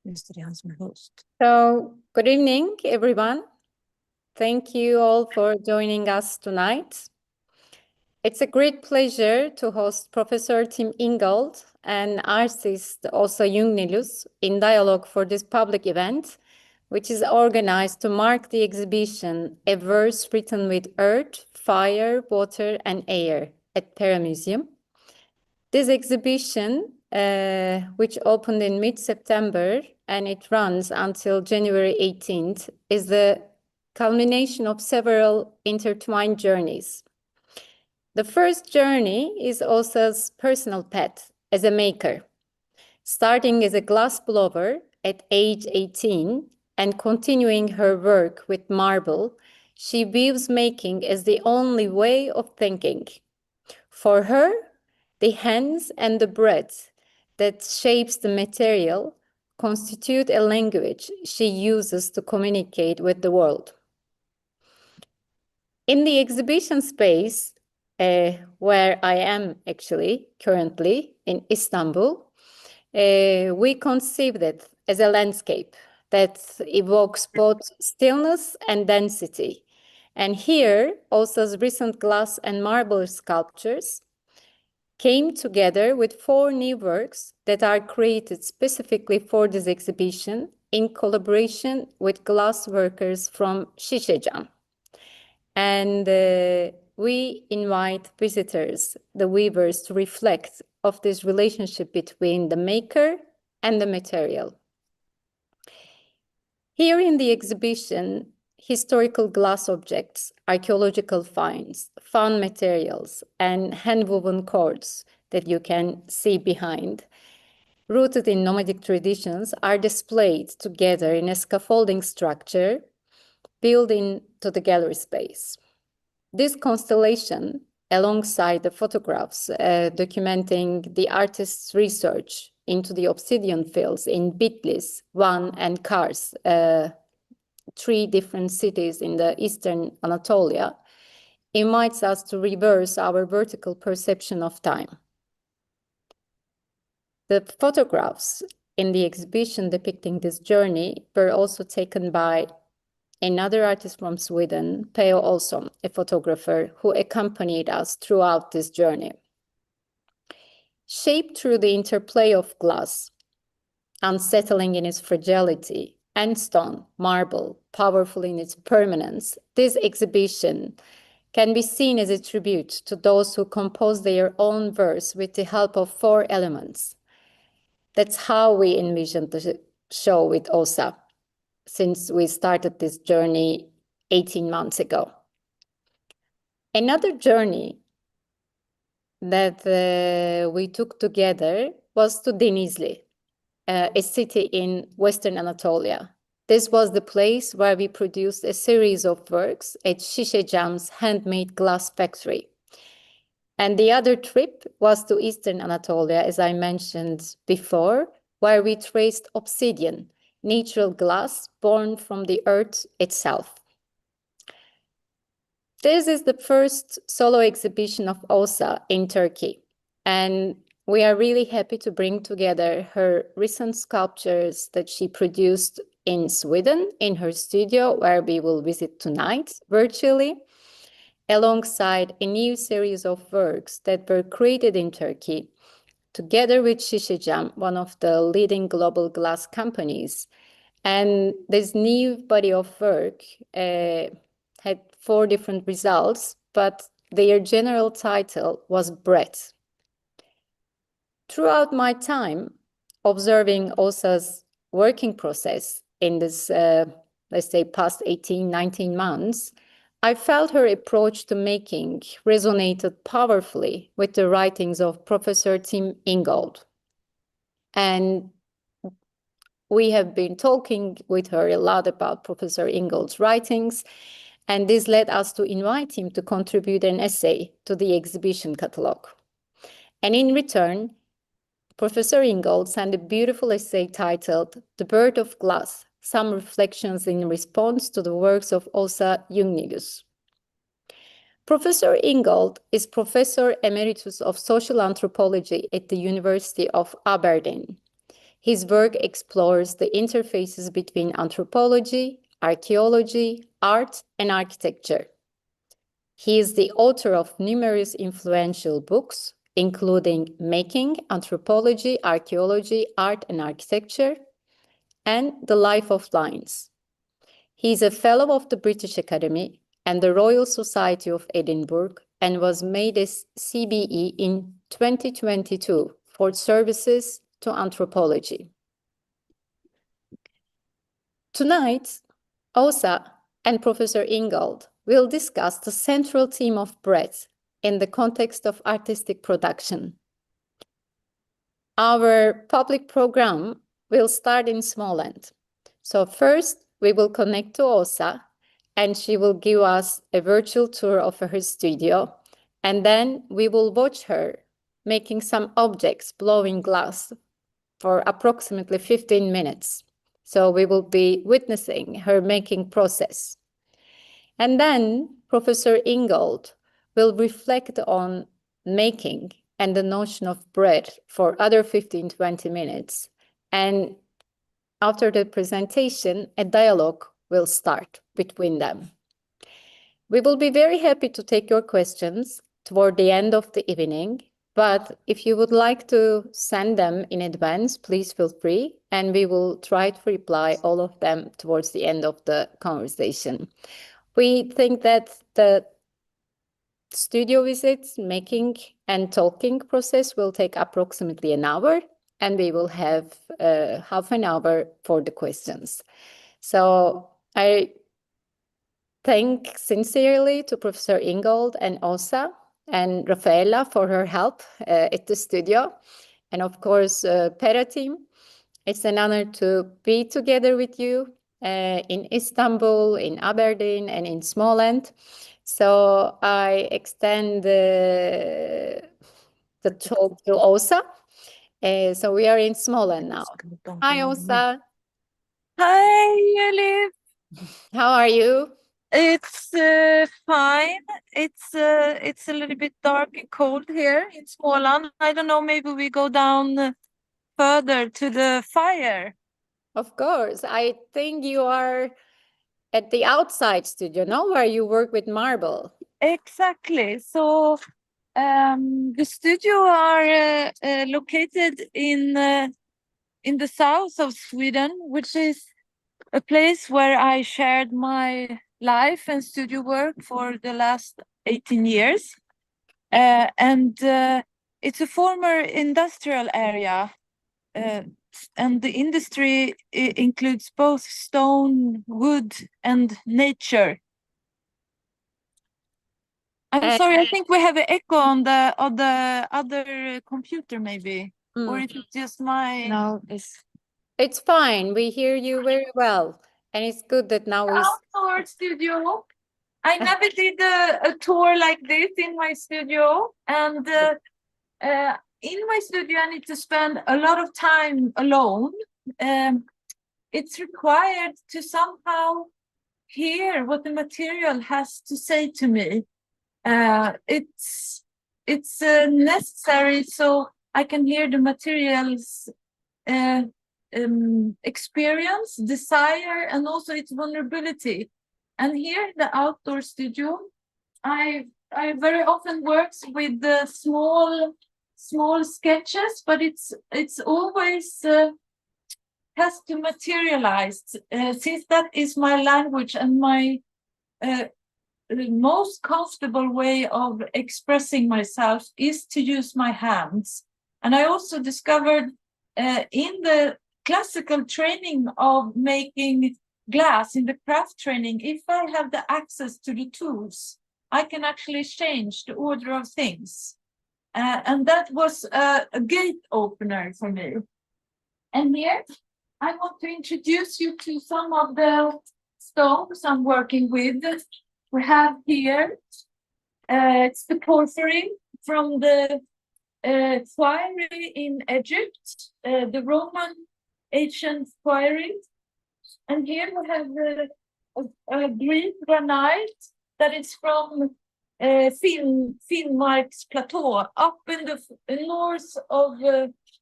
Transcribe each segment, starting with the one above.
Just det är han som är host. So, good evening, everyone. Thank you all for joining us tonight. It's a great pleasure to host Professor Tim Ingold and artist Åsa Jungnelius in dialogue for this public event, which is organized to mark the exhibition A Verse Written with Earth, Fire, Water and Air at Pera Museum. This exhibition, which opened in mid-September and it runs until January 18th, is the culmination of several intertwined journeys. The first journey is Åsa's personal path as a maker, starting as a glassblower at age 18 and continuing her work with marble. She views making as the only way of thinking. For her, the hands and the breath that shapes the material constitute a language she uses to communicate with the world. In the exhibition space, where I am actually currently in Istanbul, we conceived it as a landscape that evokes both stillness and density. And here, Åsa's recent glass and marble sculptures came together with 4 new works that are created specifically for this exhibition in collaboration with glass workers from Şişecam. And we invite visitors, the weavers, to reflect of this relationship between the maker and the material. Here in the exhibition, historical glass objects, archaeological finds, found materials, and hand-woven cords that you can see behind, rooted in nomadic traditions, are displayed together in a scaffolding structure built into the gallery space. This constellation, alongside the photographs documenting the artist's research into the obsidian fields in Bitlis, Van, and Kars, 3 different cities in the eastern Anatolia, invites us to reverse our vertical perception of time. The photographs in the exhibition depicting this journey were also taken by another artist from Sweden, Pera also, a photographer who accompanied us throughout this journey. Shaped through the interplay of glass, unsettling in its fragility, and stone, marble, powerful in its permanence, this exhibition can be seen as a tribute to those who compose their own verse with the help of 4 elements. That's how we envisioned the show with Åsa, since we started this journey 18 months ago. Another journey that we took together was to Denizli, a city in Western Anatolia. This was the place where we produced a series of works at Şişecam's handmade glass factory. And the other trip was to Eastern Anatolia, as I mentioned before, where we traced obsidian, natural glass born from the earth itself. This is the first solo exhibition of Åsa in Turkey, and we are really happy to bring together her recent sculptures that she produced in Sweden, in her studio, where we will visit tonight virtually, alongside a new series of works that were created in Turkey, together with Şişecam, one of the leading global glass companies. And this new body of work had 4 different results, but their general title was Breath. Throughout my time observing Åsa's working process in this, let's say, past 18, 19 months, I felt her approach to making resonated powerfully with the writings of Professor Tim Ingold. And we have been talking with her a lot about Professor Ingold's writings, and this led us to invite him to contribute an essay to the exhibition catalogue. And in return, Professor Ingold sent a beautiful essay titled The Bird of Glass, Some Reflections in Response to the Works of Åsa Jungnelius. Professor Ingold is Professor Emeritus of Social Anthropology at the University of Aberdeen. His work explores the interfaces between anthropology, archaeology, art, and architecture. He is the author of numerous influential books, including Making Anthropology, Archaeology, Art, and Architecture, and The Life of Lines. He is a Fellow of the British Academy and the Royal Society of Edinburgh, and was made a CBE in 2022 for services to anthropology. Tonight, Åsa and Professor Ingold will discuss the central theme of breadth in the context of artistic production. Our public program will start in Småland. So first, we will connect to Åsa, and she will give us a virtual tour of her studio. And then we will watch her making some objects, blowing glass, for approximately 15 minutes. So we will be witnessing her making process. And then Professor Ingold will reflect on making and the notion of bread for other 15-20 minutes. And after the presentation, a dialogue will start between them. We will be very happy to take your questions toward the end of the evening, but if you would like to send them in advance, please feel free, and we will try to reply all of them towards the end of the conversation. We think that the studio visits, making and talking process will take approximately an hour, and we will have half an hour for the questions. So I thank sincerely to Professor Ingold and Åsa and Rafaela for her help at the studio. And of course, Pera team, it's an honor to be together with you in Istanbul, in Aberdeen, and in Småland. So I extend the talk to Åsa. So we are in Småland now. Hi, Åsa. Hi, Elif. How are you? It's fine. It's a little bit dark and cold here in Småland. I don't know, maybe we go down further to the fire. Of course. I think you are at the outside studio, no? Where you work with marble. Exactly. So the studio are located in the south of Sweden, which is a place where I shared my life and studio work for the last 18 years. And it's a former industrial area. And the industry includes both stone, wood, and nature. I'm sorry, I think we have an echo on the other computer, maybe. Or is it just my... No, it's fine. We hear you very well. And it's good that now we... Outdoor studio. I never did a tour like this in my studio. And in my studio, I need to spend a lot of time alone. It's required to somehow hear what the material has to say to me. It's necessary so I can hear the material's experience, desire, and also its vulnerability. And here in the outdoor studio, I very often works with the small sketches, but it's always has to materialize, since that is my language and my the most comfortable way of expressing myself is to use my hands. And I also discovered in the classical training of making glass, in the craft training, if I have the access to the tools, I can actually change the order of things. And that was a gate opener for me. And here, I want to introduce you to some of the stones I'm working with. We have here, it's the porphyry from the quarry in Egypt, the Roman ancient quarry. And here we have a green granite that is from Finnmark's plateau, up in the north of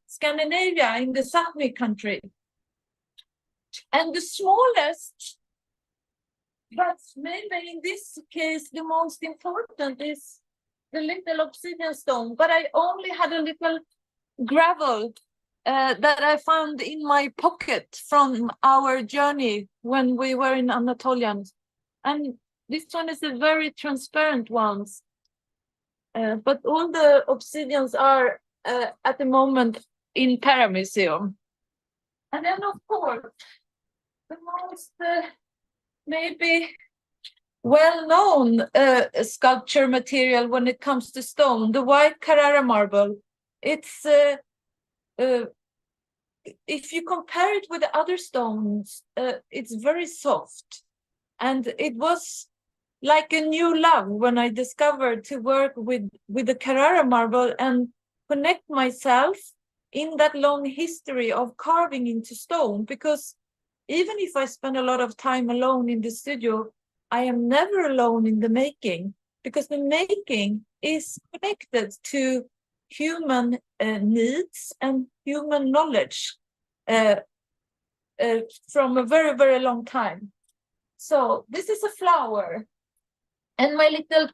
Scandinavia, in the Sápmi country. And the smallest, but maybe in this case the most important, is the little obsidian stone. But I only had a little gravel that I found in my pocket from our journey when we were in Anatolian. And this one is a very transparent one. But all the obsidians are at the moment in Pera Museum. And then, of course, the most maybe well-known sculpture material when it comes to stone, the white Carrara marble. It's if you compare it with the other stones, it's very soft, and it was like a new love when I discovered to work with the Carrara marble and connect myself in that long history of carving into stone. Because even if I spend a lot of time alone in the studio, I am never alone in the making, because the making is connected to human needs and human knowledge from a very, very long time. So this is a flower. And my little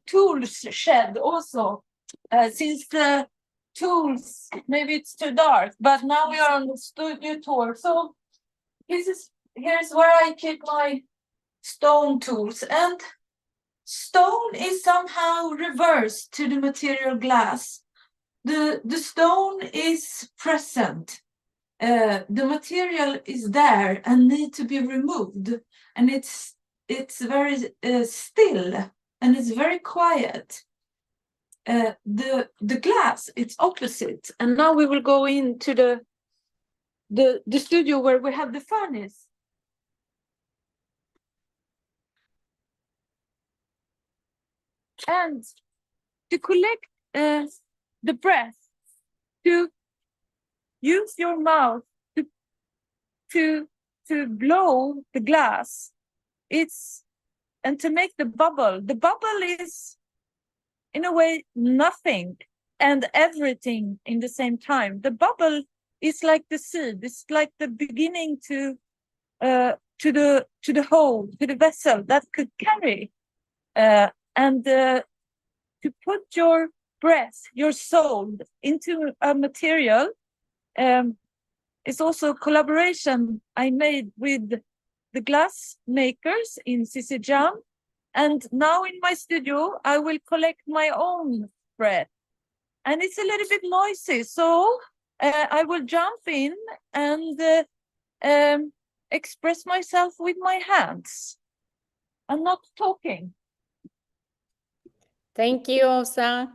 tools shed also, since the tools, maybe it's too dark, but now we are on the studio tour. So here's where I keep my stone tools. And stone is somehow reversed to the material glass. The stone is present. The material is there and need to be removed. And it's very still, and it's very quiet. The glass, it's opposite. And now we will go into the studio where we have the furnace. And to collect the breath, to use your mouth to blow the glass, and to make the bubble. The bubble is, in a way, nothing and everything in the same time. The bubble is like the seed. It's like the beginning to the whole, to the vessel that could carry. And to put your breath, your soul, into a material is also a collaboration I made with the glass makers in Sicilian. And now in my studio, I will collect my own breath. And it's a little bit noisy, so I will jump in and express myself with my hands and not talking. Thank you, Åsa.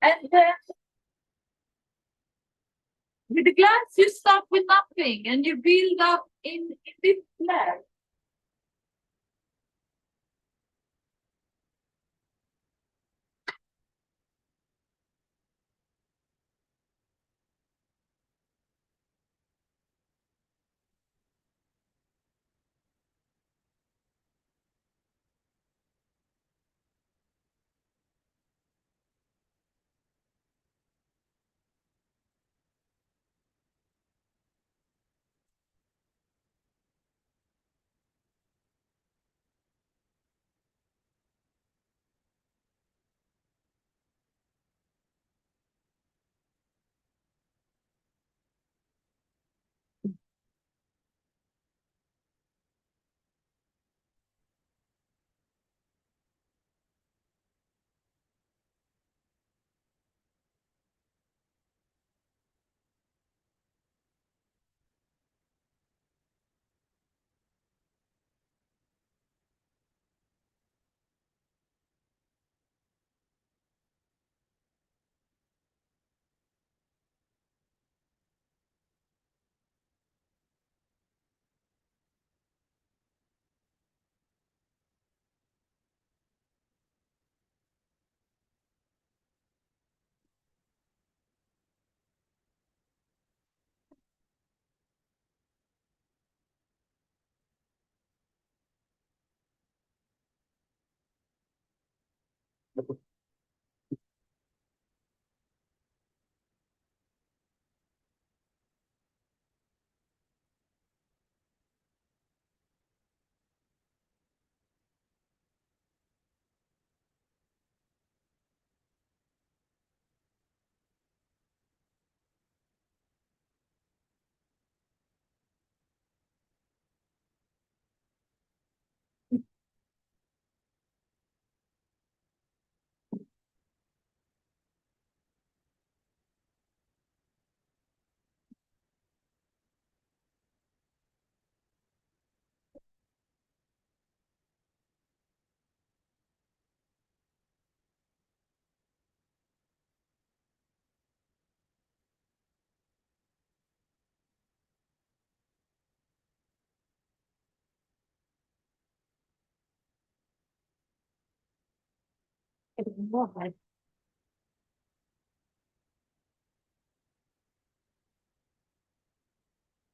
And then with the glass, you start with nothing and you build up in this glass.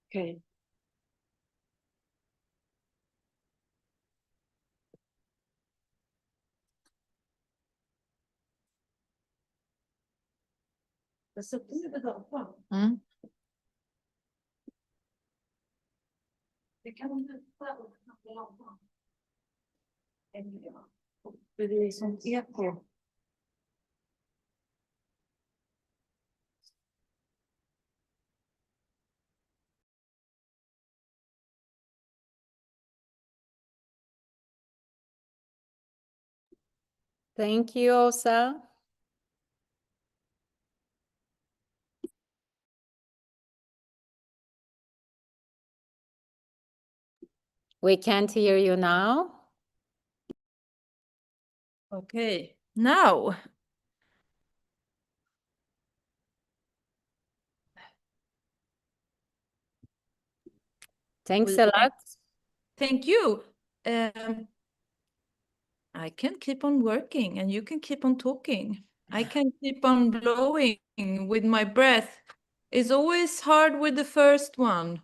Okay. Mm. Det är sånt eko. Thank you, Åsa. We can't hear you now. Okay, now. Thanks a lot. Thank you. I can keep on working and you can keep on talking. I can keep on blowing with my breath. It's always hard with the first one.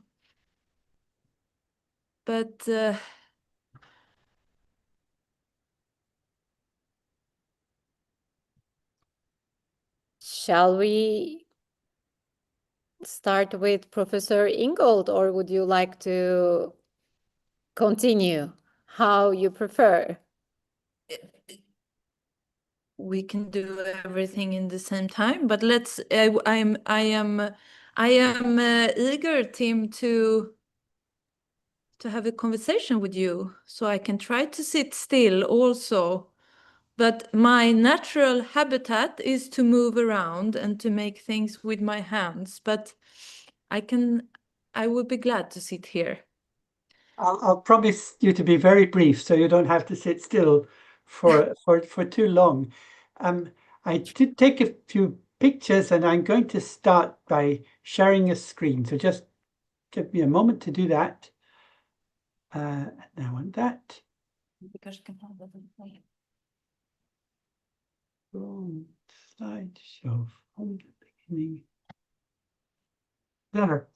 But Shall we start with Professor Ingold, or would you like to continue? How you prefer? we can do everything in the same time, but let's I am eager, Tim, to have a conversation with you, so I can try to sit still also. But my natural habitat is to move around and to make things with my hands, but I would be glad to sit here. I'll promise you to be very brief, so you don't have to sit still for too long. I'm I did take a few pictures, and I'm going to start by sharing a screen. So just give me a moment to do that. And I want that. Slideshow from the beginning. There.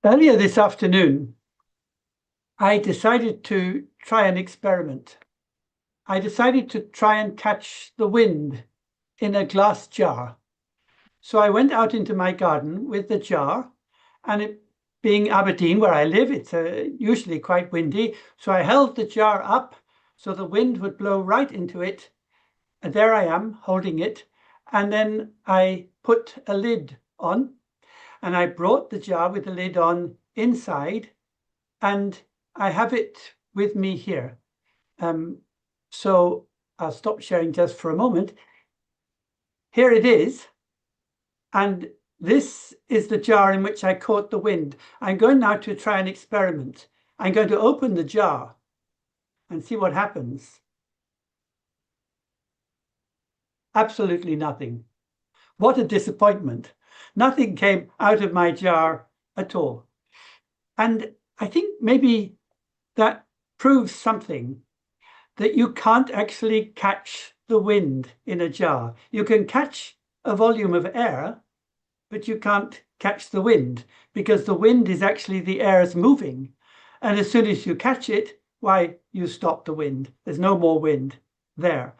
Earlier this afternoon, I decided to try an experiment. I decided to try and catch the wind in a glass jar. So I went out into my garden with the jar, and it being Aberdeen, where I live, it's usually quite windy. So I held the jar up so the wind would blow right into it. And there I am holding it. And then I put a lid on, and I brought the jar with the lid on inside, and I have it with me here. So I'll stop sharing just for a moment. Here it is. And this is the jar in which I caught the wind. I'm going now to try an experiment. I'm going to open the jar and see what happens. Absolutely nothing. What a disappointment. Nothing came out of my jar at all. And I think maybe that proves something, that you can't actually catch the wind in a jar. You can catch a volume of air, but you can't catch the wind, because the wind is actually the air's moving. And as soon as you catch it, why, you stop the wind. There's no more wind there.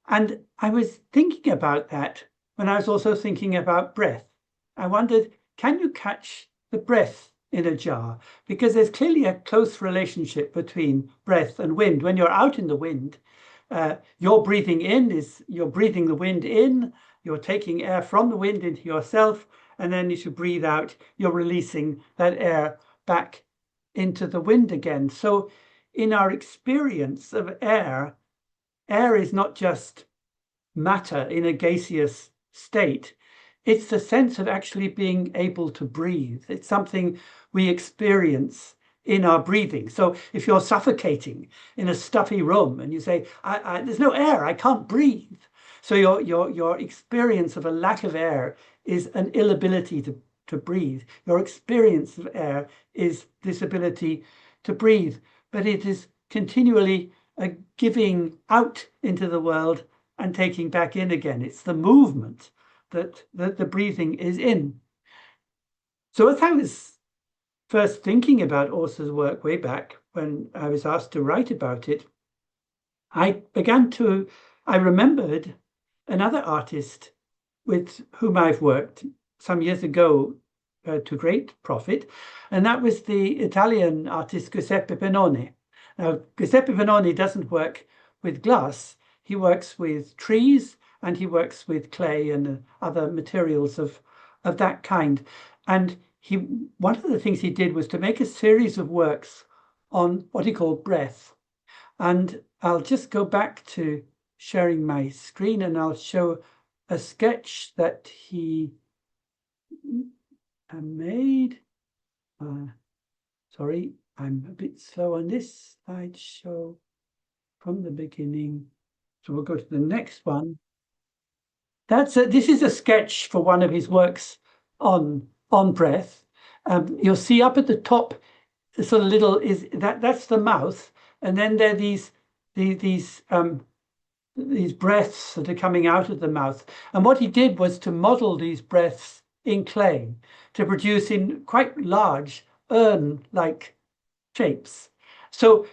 And I was thinking about that when I was also thinking about breath. I wondered, can you catch the breath in a jar? Because there's clearly a close relationship between breath and wind. When you're out in the wind, you're breathing the wind in, you're taking air from the wind into yourself, and then as you breathe out, you're releasing that air back into the wind again. So in our experience of air, air is not just matter in a gaseous state. It's the sense of actually being able to breathe. It's something we experience in our breathing. So if you're suffocating in a stuffy room and you say, there's no air, I can't breathe. So your experience of a lack of air is an inability to breathe. Your experience of air is this ability to breathe, but it is continually a giving out into the world and taking back in again. It's the movement that the breathing is in. So as I was first thinking about Åsa's work way back when I was asked to write about it, I remembered another artist with whom I've worked some years ago to great profit, and that was the Italian artist Giuseppe Benoni. Now, Giuseppe Benoni doesn't work with glass. He works with trees, and he works with clay and other materials of that kind. And one of the things he did was to make a series of works on what he called breath. And I'll just go back to sharing my screen, and I'll show a sketch that he made. Sorry, I'm a bit slow on this slideshow from the beginning. So we'll go to the next one. This is a sketch for one of his works on breath. You'll see up at the top, the sort of little that's the mouth, and then there are these breaths that are coming out of the mouth. And what he did was to model these breaths in clay to produce in quite large urn-like shapes. So,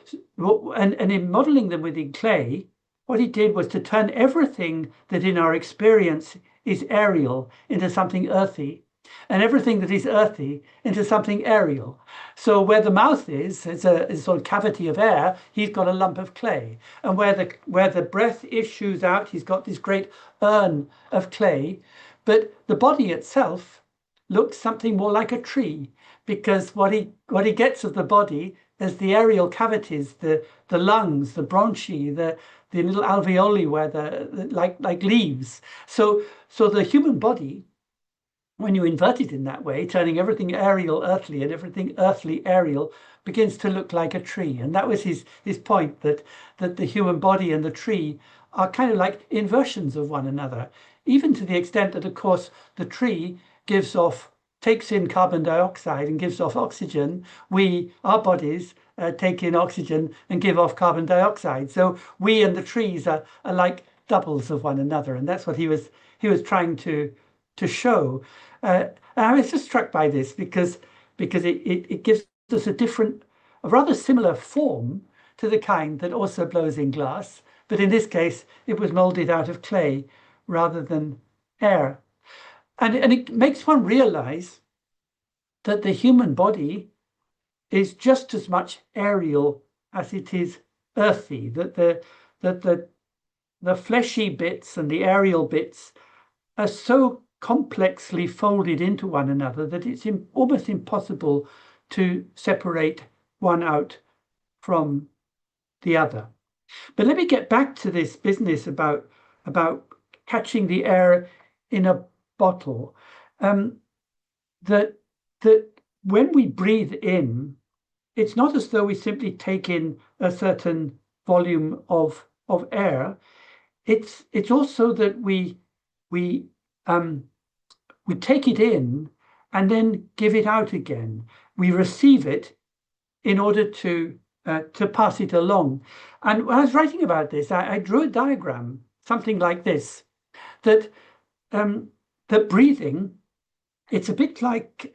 and in modeling them within clay, what he did was to turn everything that in our experience is aerial into something earthy, and everything that is earthy into something aerial. So where the mouth is a sort of cavity of air, he's got a lump of clay. And where the breath issues out, he's got this great urn of clay. But the body itself looks something more like a tree, because what he gets of the body is the aerial cavities, the lungs, the bronchi, the little alveoli where like leaves. So the human body, when you invert it in that way, turning everything aerial earthly and everything earthly aerial, begins to look like a tree. And that was his point, that the human body and the tree are kind of like inversions of one another, even to the extent that, of course, the tree takes in carbon dioxide and gives off oxygen. Our bodies take in oxygen and give off carbon dioxide. So we and the trees are like doubles of one another, and that's what he was trying to show. And I was just struck by this because it gives us a rather similar form to the kind that also blows in glass, but in this case it was molded out of clay rather than air. And it makes one realize that the human body is just as much aerial as it is earthy, that the fleshy bits and the aerial bits are so complexly folded into one another that it's almost impossible to separate one out from the other. But let me get back to this business about catching the air in a bottle. That when we breathe in, it's not as though we simply take in a certain volume of air. It's also that we take it in and then give it out again. We receive it in order to pass it along. And when I was writing about this, I drew a diagram, something like this, that breathing, it's a bit like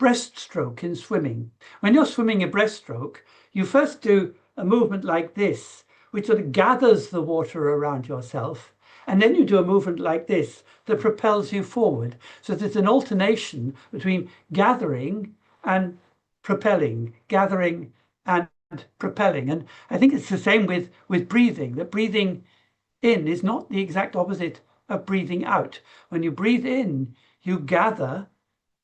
breaststroke in swimming. When you're swimming a breaststroke, you first do a movement like this, which sort of gathers the water around yourself. And then you do a movement like this that propels you forward. So there's an alternation between gathering and propelling, gathering and propelling. And I think it's the same with breathing, that breathing in is not the exact opposite of breathing out. When you breathe in, you gather,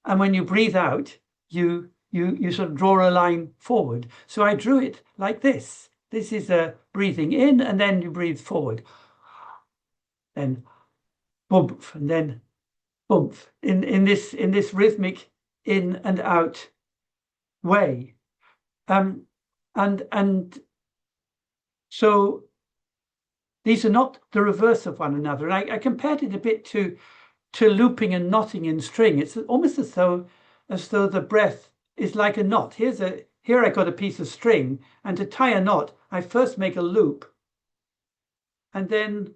and when you breathe out, you sort of draw a line forward. So I drew it like this. This is a breathing in, and then you breathe forward. Then boomph, and then boomph, in this rhythmic in and out way. And so these are not the reverse of one another. And I compared it a bit to looping and knotting in string. It's almost as though the breath is like a knot. Here I got a piece of string, and to tie a knot, I first make a loop, and then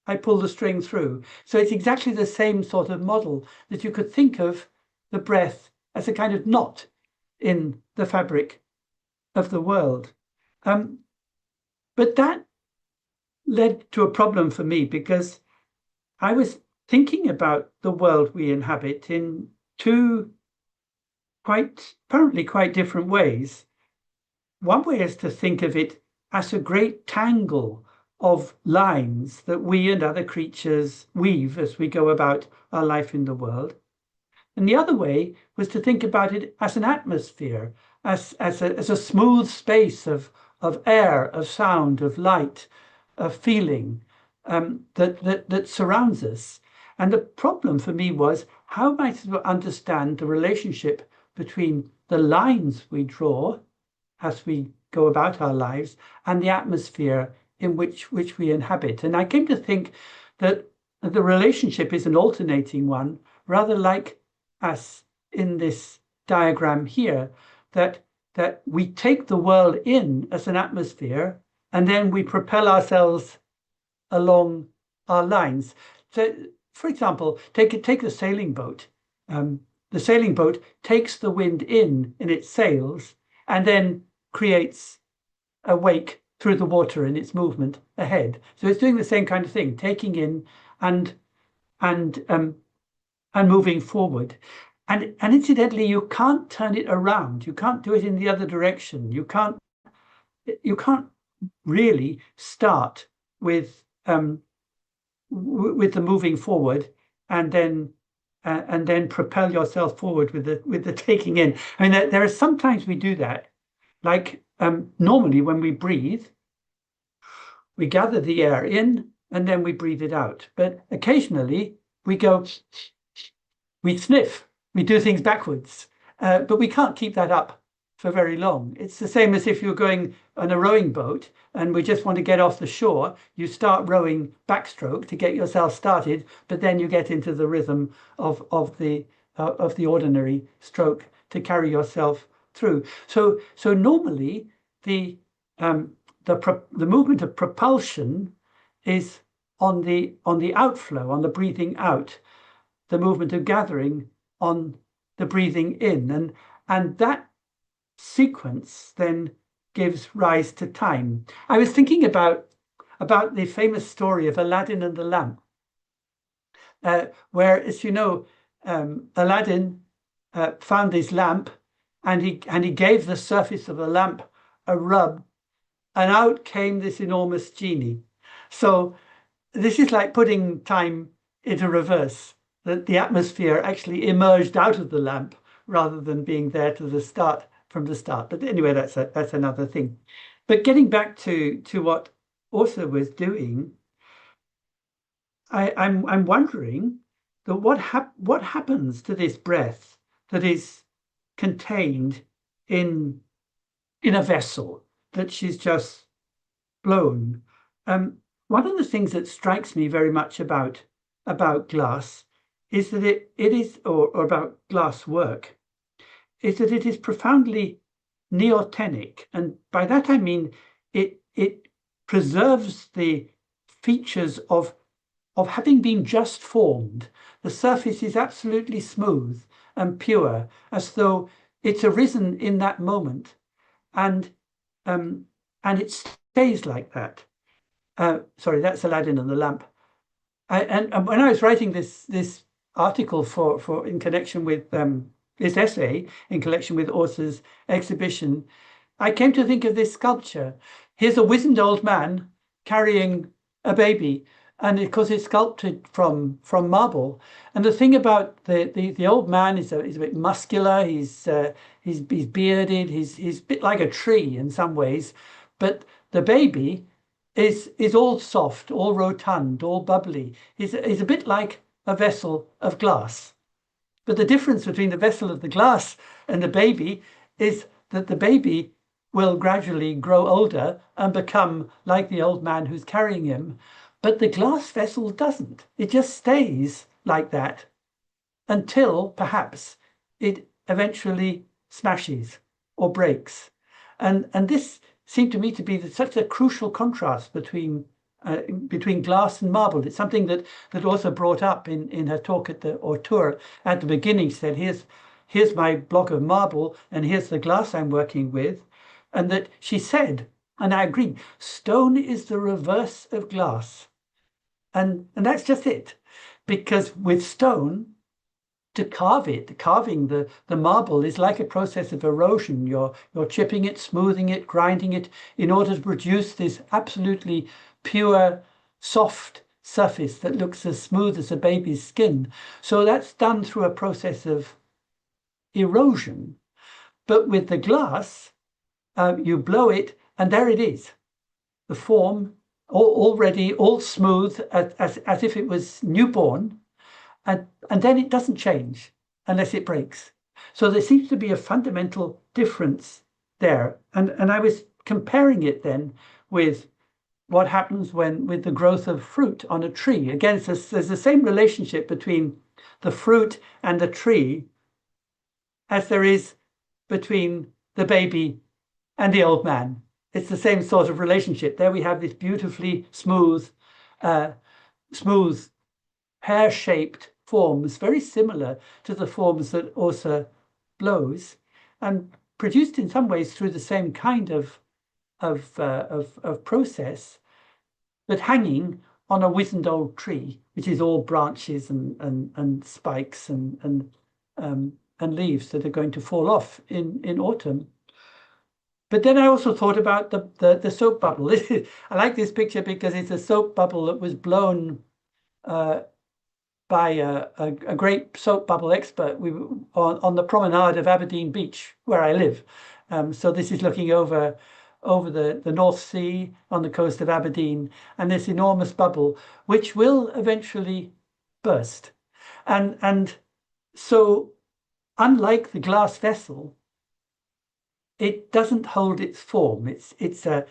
I pull the string through. So it's exactly the same sort of model, that you could think of the breath as a kind of knot in the fabric of the world. But that led to a problem for me, because I was thinking about the world we inhabit in two apparently quite different ways. One way is to think of it as a great tangle of lines that we and other creatures weave as we go about our life in the world. And the other way was to think about it as an atmosphere, as a smooth space of air, of sound, of light, of feeling that surrounds us. And the problem for me was, how am I to understand the relationship between the lines we draw as we go about our lives and the atmosphere in which we inhabit? And I came to think that the relationship is an alternating one, rather like us in this diagram here, that we take the world in as an atmosphere, and then we propel ourselves along our lines. So, for example, take the sailing boat. The sailing boat takes the wind in its sails and then creates a wake through the water in its movement ahead. So it's doing the same kind of thing, taking in and moving forward. And incidentally, you can't turn it around. You can't do it in the other direction. You can't really start with the moving forward and then propel yourself forward with the taking in. I mean, there are sometimes we do that, like normally when we breathe, we gather the air in and then we breathe it out. But occasionally we sniff, we do things backwards, but we can't keep that up for very long. It's the same as if you're going on a rowing boat and we just want to get off the shore. You start rowing backstroke to get yourself started, but then you get into the rhythm of the ordinary stroke to carry yourself through. So normally the movement of propulsion is on the outflow, on the breathing out. The movement of gathering on the breathing in, and that sequence then gives rise to time. I was thinking about the famous story of Aladdin and the lamp, where, as you know, Aladdin found this lamp, and he gave the surface of the lamp a rub, and out came this enormous genie. So this is like putting time into reverse, that the atmosphere actually emerged out of the lamp rather than being there from the start. But anyway, that's another thing. But getting back to what Åsa was doing, I'm wondering that what happens to this breath that is contained in a vessel that she's just blown. One of the things that strikes me very much about glass is that it is, or about glass work, is that it is profoundly neotenic. And by that I mean it preserves the features of having been just formed. The surface is absolutely smooth and pure, as though it's arisen in that moment, and it stays like that. Sorry, that's Aladdin and the lamp. And when I was writing this article for in connection with this essay in connection with Åsa's exhibition, I came to think of this sculpture. Here's a wizened old man carrying a baby, and of course it's sculpted from marble. And the thing about the old man is a bit muscular. He's bearded. He's a bit like a tree in some ways, but the baby is all soft, all rotund, all bubbly. He's a bit like a vessel of glass. But the difference between the vessel of the glass and the baby is that the baby will gradually grow older and become like the old man who's carrying him. But the glass vessel doesn't. It just stays like that until perhaps it eventually smashes or breaks. And this seemed to me to be such a crucial contrast between glass and marble. It's something that Åsa brought up in her talk at the tour at the beginning. She said, here's my block of marble and here's the glass I'm working with. And that she said, and I agree, stone is the reverse of glass. And that's just it. Because with stone, to carve it, carving the marble is like a process of erosion. You're chipping it, smoothing it, grinding it in order to produce this absolutely pure, soft surface that looks as smooth as a baby's skin. So that's done through a process of erosion. But with the glass, you blow it, and there it is. The form already all smooth, as if it was newborn, and then it doesn't change unless it breaks. So there seems to be a fundamental difference there. And I was comparing it then with what happens with the growth of fruit on a tree. Again, there's the same relationship between the fruit and the tree as there is between the baby and the old man. It's the same sort of relationship. There we have this beautifully smooth pear-shaped forms, very similar to the forms that Åsa blows, and produced in some ways through the same kind of process, but hanging on a wizened old tree, which is all branches and spikes and leaves that are going to fall off in autumn. But then I also thought about the soap bubble. I like this picture because it's a soap bubble that was blown by a great soap bubble expert on the promenade of Aberdeen Beach, where I live. So this is looking over the North Sea on the coast of Aberdeen, and this enormous bubble, which will eventually burst. And so, unlike the glass vessel, it doesn't hold its form. It's a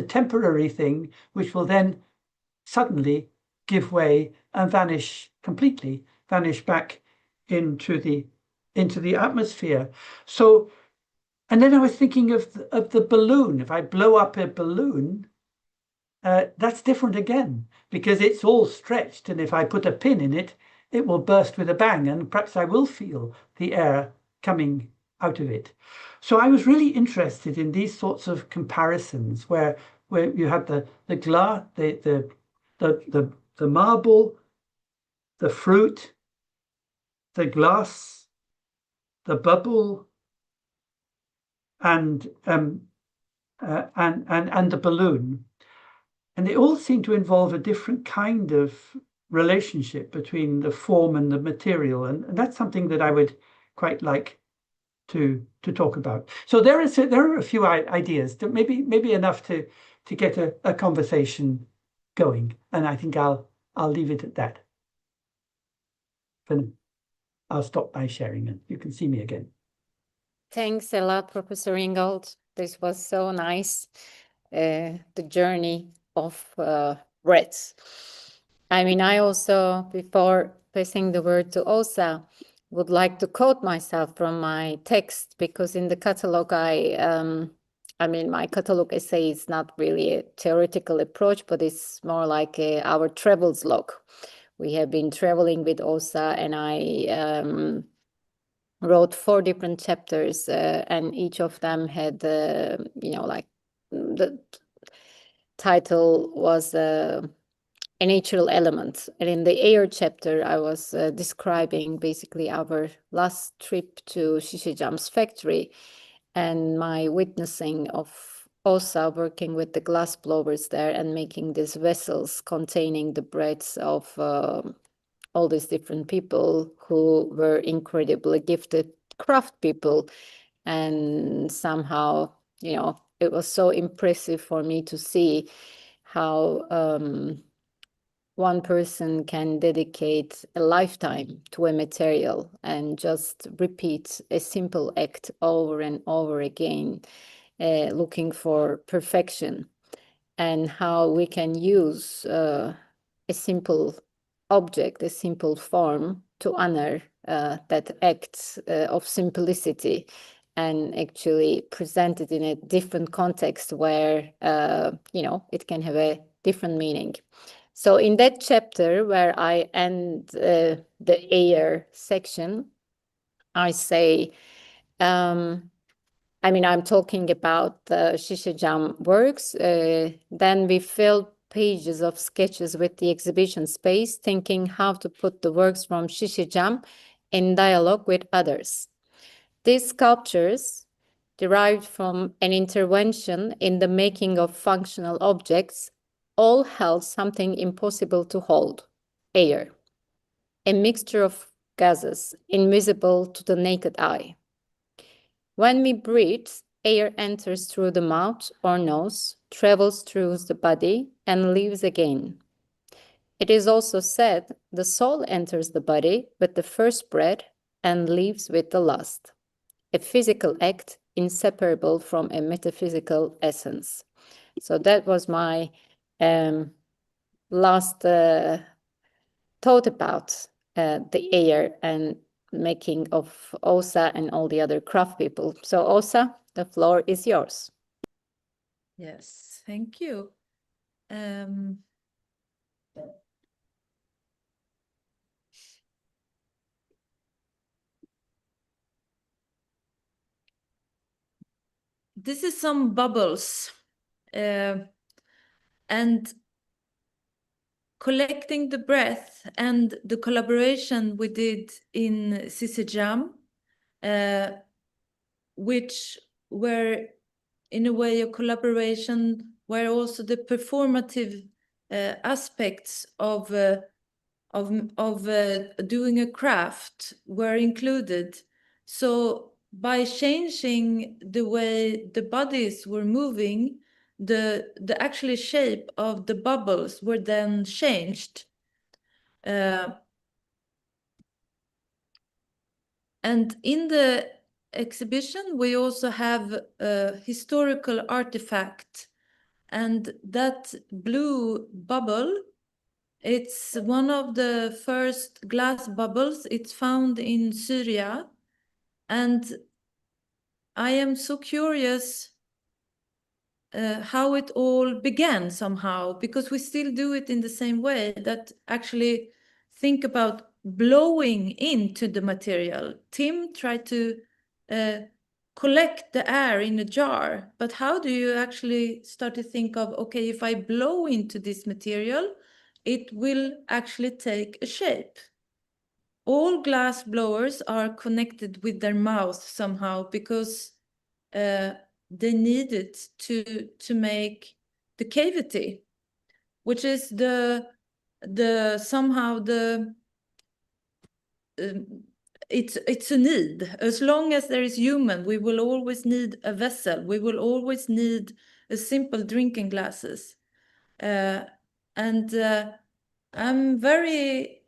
temporary thing which will then suddenly give way and vanish completely, vanish back into the atmosphere. So, and then I was thinking of the balloon. If I blow up a balloon, that's different again, because it's all stretched, and if I put a pin in it, it will burst with a bang, and perhaps I will feel the air coming out of it. So I was really interested in these sorts of comparisons where you had the glass, the marble, the fruit, the glass, the bubble, and the balloon. And they all seem to involve a different kind of relationship between the form and the material. And that's something that I would quite like to talk about. So there are a few ideas, that maybe enough to get a conversation going. And I think I'll leave it at that. And I'll stop my sharing and you can see me again. Thanks a lot, Professor Ingold. This was so nice, the journey of breath. I mean, I also, before passing the word to Åsa, would like to quote myself from my text, because in the catalogue, I mean, my catalogue essay is not really a theoretical approach, but it's more like our travels log. We have been traveling with Åsa, and I wrote 4 different chapters, and each of them had, you know, like the title was a natural element. And in the air chapter, I was describing basically our last trip to Şişecam's factory and my witnessing of Åsa working with the glass blowers there and making these vessels containing the breaths of all these different people who were incredibly gifted craft people. And somehow, you know, it was so impressive for me to see how one person can dedicate a lifetime to a material and just repeat a simple act over and over again, looking for perfection, and how we can use a simple object, a simple form, to honor that act of simplicity and actually present it in a different context where, you know, it can have a different meaning. So in that chapter where I end the air section, I say, I mean, I'm talking about the Şişecam works. Then we filled pages of sketches with the exhibition space, thinking how to put the works from Şişecam in dialogue with others. These sculptures, derived from an intervention in the making of functional objects, all held something impossible to hold: air, a mixture of gases invisible to the naked eye. When we breathe, air enters through the mouth or nose, travels through the body, and leaves again. It is also said the soul enters the body with the first breath and leaves with the last, a physical act inseparable from a metaphysical essence. So that was my last thought about the air and making of Åsa and all the other craft people. So Åsa, the floor is yours. Yes, thank you. This is some bubbles, and collecting the breath and the collaboration we did in Şişecam, which were in a way a collaboration where also the performative aspects of doing a craft were included. So by changing the way the bodies were moving, the actual shape of the bubbles were then changed. And in the exhibition, we also have a historical artifact, and that blue bubble, it's one of the first glass bubbles. It's found in Syria, and I am so curious how it all began somehow, because we still do it in the same way, that actually think about blowing into the material. Tim tried to collect the air in a jar, but how do you actually start to think of, okay, if I blow into this material, it will actually take a shape? All glass blowers are connected with their mouth somehow, because they needed to make the cavity, which is somehow it's a need. As long as there is human, we will always need a vessel. We will always need a simple drinking glasses. And I'm very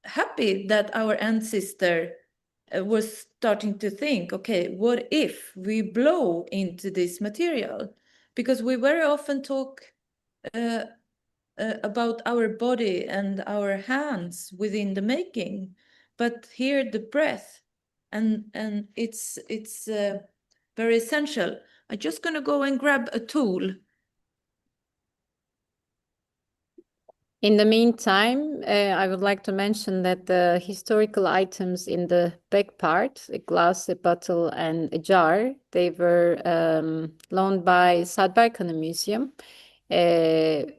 happy that our ancestor was starting to think, okay, what if we blow into this material? Because we very often talk about our body and our hands within the making, but here the breath, and it's very essential. I'm just going to go and grab a tool. In the meantime, I would like to mention that the historical items in the back part, a glass, a bottle, and a jar, they were loaned by Sadberkanı Museum,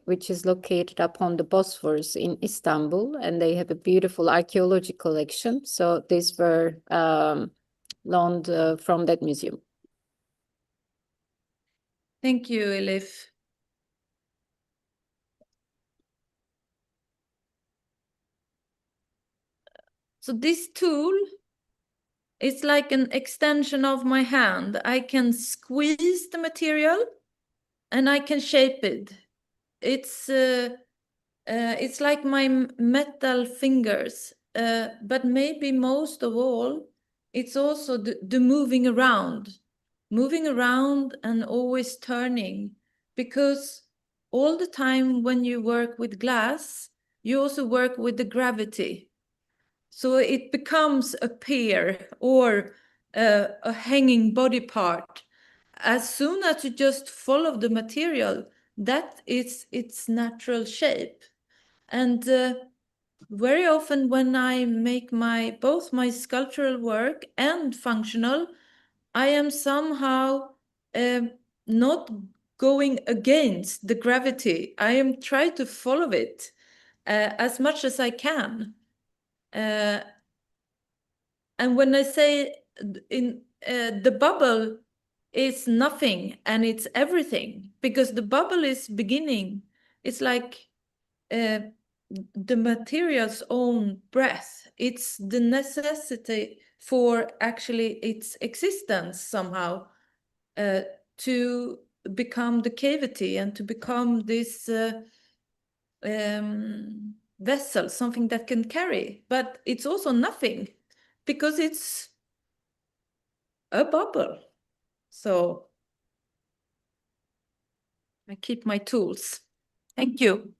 which is located upon the Bosphorus in Istanbul, and they have a beautiful archaeology collection. So these were loaned from that museum. Thank you, Elif. So this tool is like an extension of my hand. I can squeeze the material and I can shape it. It's like my metal fingers, but maybe most of all, it's also the moving around and always turning, because all the time when you work with glass, you also work with the gravity. So it becomes a pier or a hanging body part. As soon as you just follow the material, that is its natural shape. And very often when I make both my sculptural work and functional, I am somehow not going against the gravity. I am trying to follow it as much as I can. And when I say the bubble is nothing and it's everything, because the bubble is beginning. It's like the material's own breath. It's the necessity for actually its existence somehow to become the cavity and to become this vessel, something that can carry. But it's also nothing, because it's a bubble. So I keep my tools. Thank you.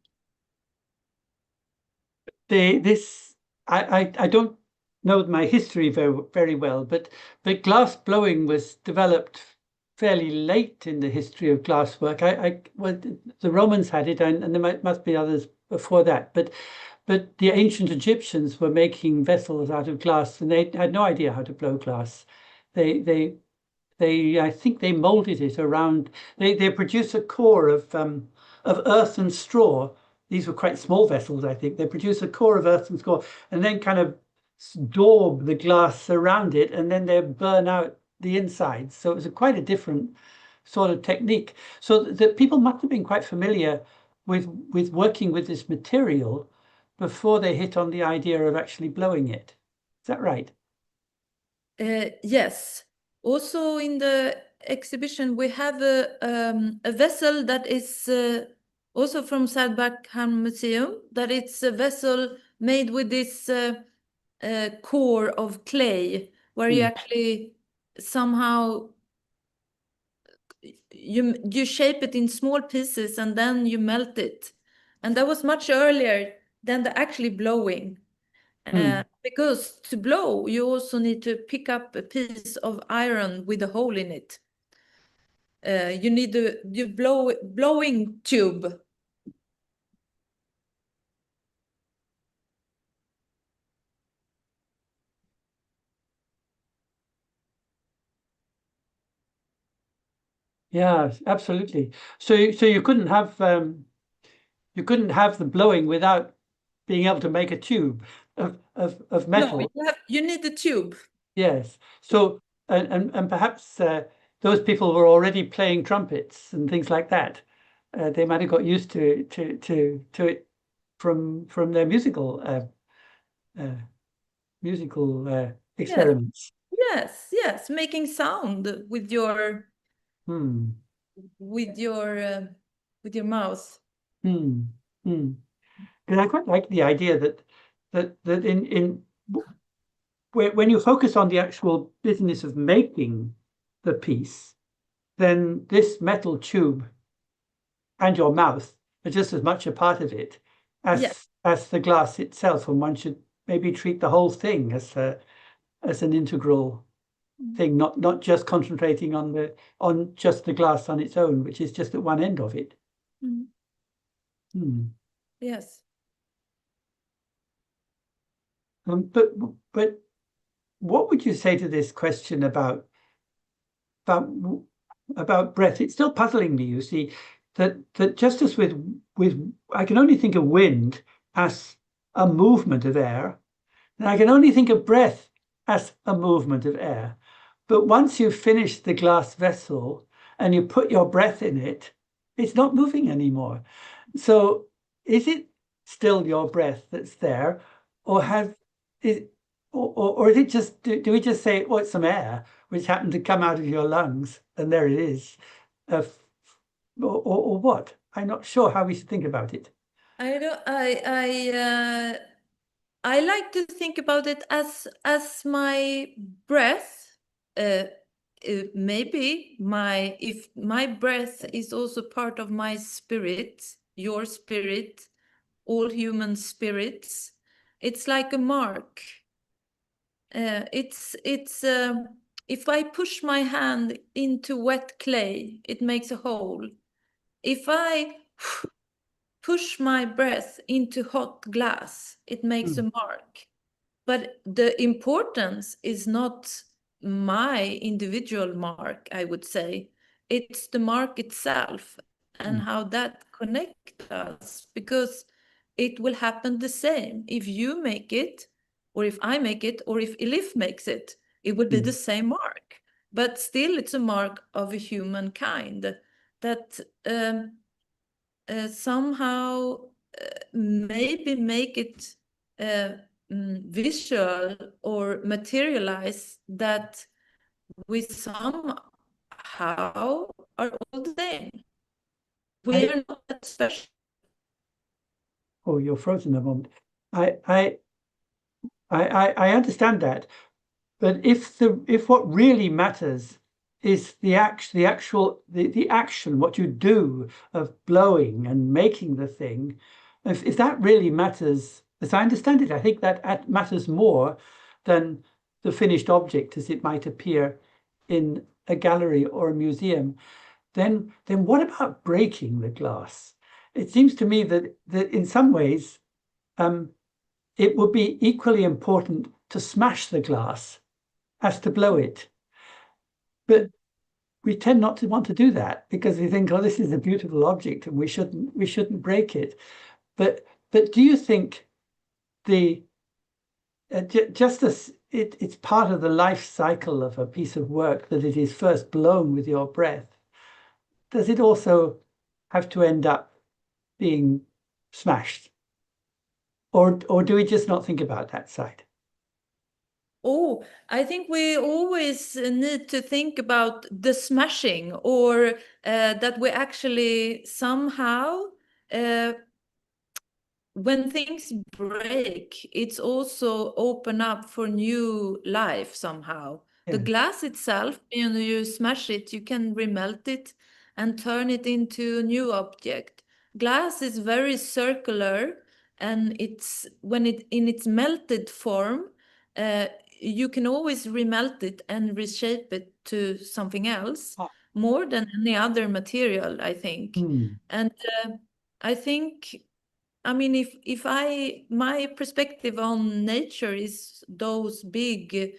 I don't know my history very well, but glass blowing was developed fairly late in the history of glasswork. Well, the Romans had it, and there must be others before that. But the ancient Egyptians were making vessels out of glass, and they had no idea how to blow glass. I think they molded it around. They produced a core of earth and straw. These were quite small vessels, I think. They produced a core of earth and straw, and then kind of daub the glass around it, and then they burn out the inside. So it was quite a different sort of technique. So the people must have been quite familiar with working with this material before they hit on the idea of actually blowing it. Is that right? Yes. Also in the exhibition, we have a vessel that is also from Sadberkanı Museum, that it's a vessel made with this core of clay where you actually somehow you shape it in small pieces and then you melt it. And that was much earlier than the actually blowing. Because to blow, you also need to pick up a piece of iron with a hole in it. You need the blowing tube. Yeah, absolutely. So you couldn't have the blowing without being able to make a tube of metal. No, you need the tube. Yes. So and perhaps those people were already playing trumpets and things like that. They might have got used to it from their musical experiments. Yes, making sound with your mouth. And I quite like the idea that in when you focus on the actual business of making the piece, then this metal tube and your mouth are just as much a part of it as the glass itself, and one should maybe treat the whole thing as an integral thing, not just concentrating on just the glass on its own, which is just at one end of it. Yes. But what would you say to this question about breath? It's still puzzling me, you see, that just as with I can only think of wind as a movement of air, and I can only think of breath as a movement of air. But once you've finished the glass vessel and you put your breath in it, it's not moving anymore. So is it still your breath that's there, or is it just, do we just say, oh, it's some air which happened to come out of your lungs and there it is, or what? I'm not sure how we should think about it. I like to think about it as my breath. Maybe if my breath is also part of my spirit, your spirit, all human spirits, it's like a mark. If I push my hand into wet clay, it makes a hole. If I push my breath into hot glass, it makes a mark. But the importance is not my individual mark, I would say. It's the mark itself and how that connects us, because it will happen the same if you make it, or if I make it, or if Elif makes it. It will be the same mark, but still it's a mark of a humankind that somehow maybe make it visual or materialize that we somehow are all the same. We are not that special. Oh, you're frozen a moment. I understand that, but if what really matters is the action, what you do of blowing and making the thing, if that really matters, as I understand it, I think that matters more than the finished object as it might appear in a gallery or a museum. Then what about breaking the glass? It seems to me that in some ways it would be equally important to smash the glass as to blow it. But we tend not to want to do that because we think, oh, this is a beautiful object and we shouldn't break it. But do you think just as it's part of the life cycle of a piece of work that it is first blown with your breath, does it also have to end up being smashed? Or do we just not think about that side? Oh, I think we always need to think about the smashing, or that we actually somehow when things break, it's also open up for new life somehow. The glass itself, you smash it, you can remelt it and turn it into a new object. Glass is very circular, and it's when it in its melted form, you can always remelt it and reshape it to something else, more than any other material, I think. And I think, I mean, if my perspective on nature is those big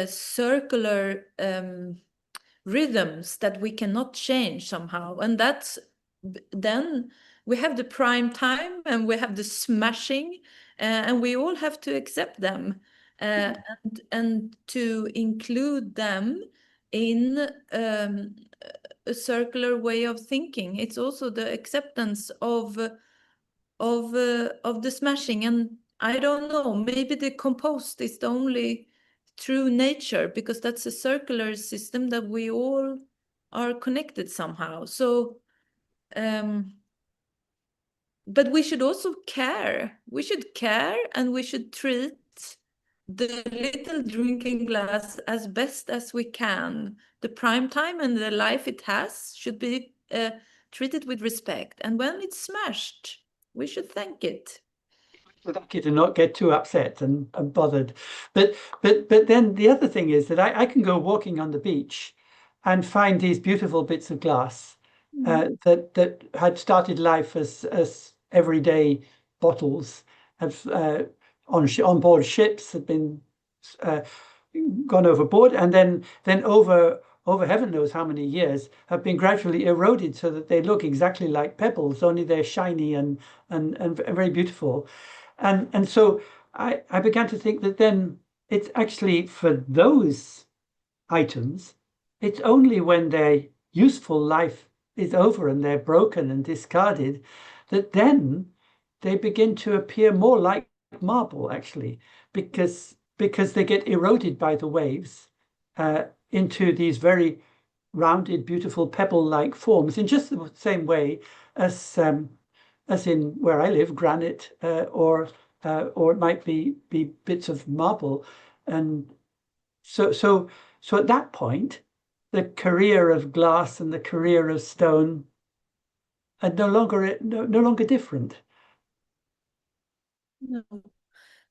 circular rhythms that we cannot change somehow, and that's then we have the prime time and we have the smashing, and we all have to accept them, and to include them in a circular way of thinking. It's also the acceptance of the smashing. And I don't know, maybe the compost is the only true nature, because that's a circular system that we all are connected somehow. So but we should also care. We should care, and we should treat the little drinking glass as best as we can. The prime time and the life it has should be treated with respect. And when it's smashed, we should thank it. Lucky to not get too upset and bothered. But then the other thing is that I can go walking on the beach and find these beautiful bits of glass that had started life as everyday bottles, have on board ships, had been gone overboard, and then over heaven knows how many years have been gradually eroded so that they look exactly like pebbles, only they're shiny and very beautiful. And so I began to think that then it's actually for those items, it's only when their useful life is over and they're broken and discarded that then they begin to appear more like marble, actually, because they get eroded by the waves into these very rounded, beautiful pebble-like forms in just the same way as in where I live, granite or it might be bits of marble. And so at that point, the career of glass and the career of stone are no longer different. No.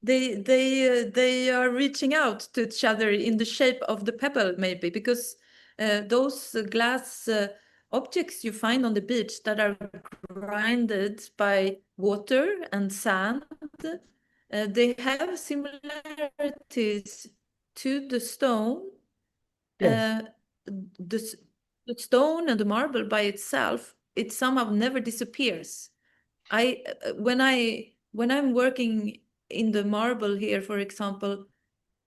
They are reaching out to each other in the shape of the pebble, maybe, because those glass objects you find on the beach that are grinded by water and sand, they have similarities to the stone. Yes. The stone and the marble by itself, it somehow never disappears. When I'm working in the marble here, for example,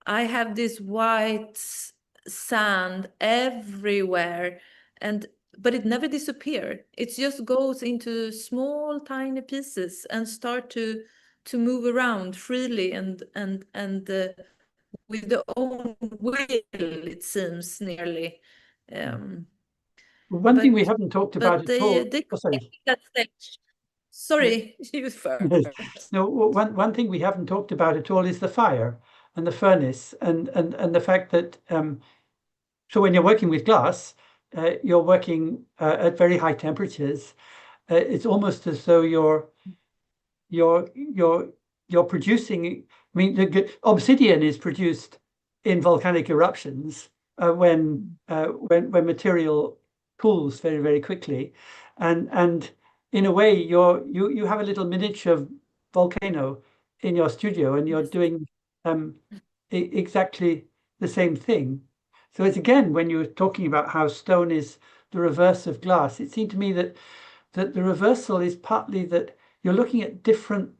I have this white sand everywhere, but it never disappears. It just goes into small, tiny pieces and start to move around freely and with their own will, it seems, nearly. One thing we haven't talked about at all. They Oh, sorry. that stage. Sorry, you first. No, one thing we haven't talked about at all is the fire and the furnace and the fact that so when you're working with glass, you're working at very high temperatures. It's almost as though you're producing. I mean, the obsidian is produced in volcanic eruptions when material cools very, very quickly, and in a way you have a little miniature volcano in your studio, and you're doing exactly the same thing. So it's again, when you were talking about how stone is the reverse of glass, it seemed to me that the reversal is partly that you're looking at different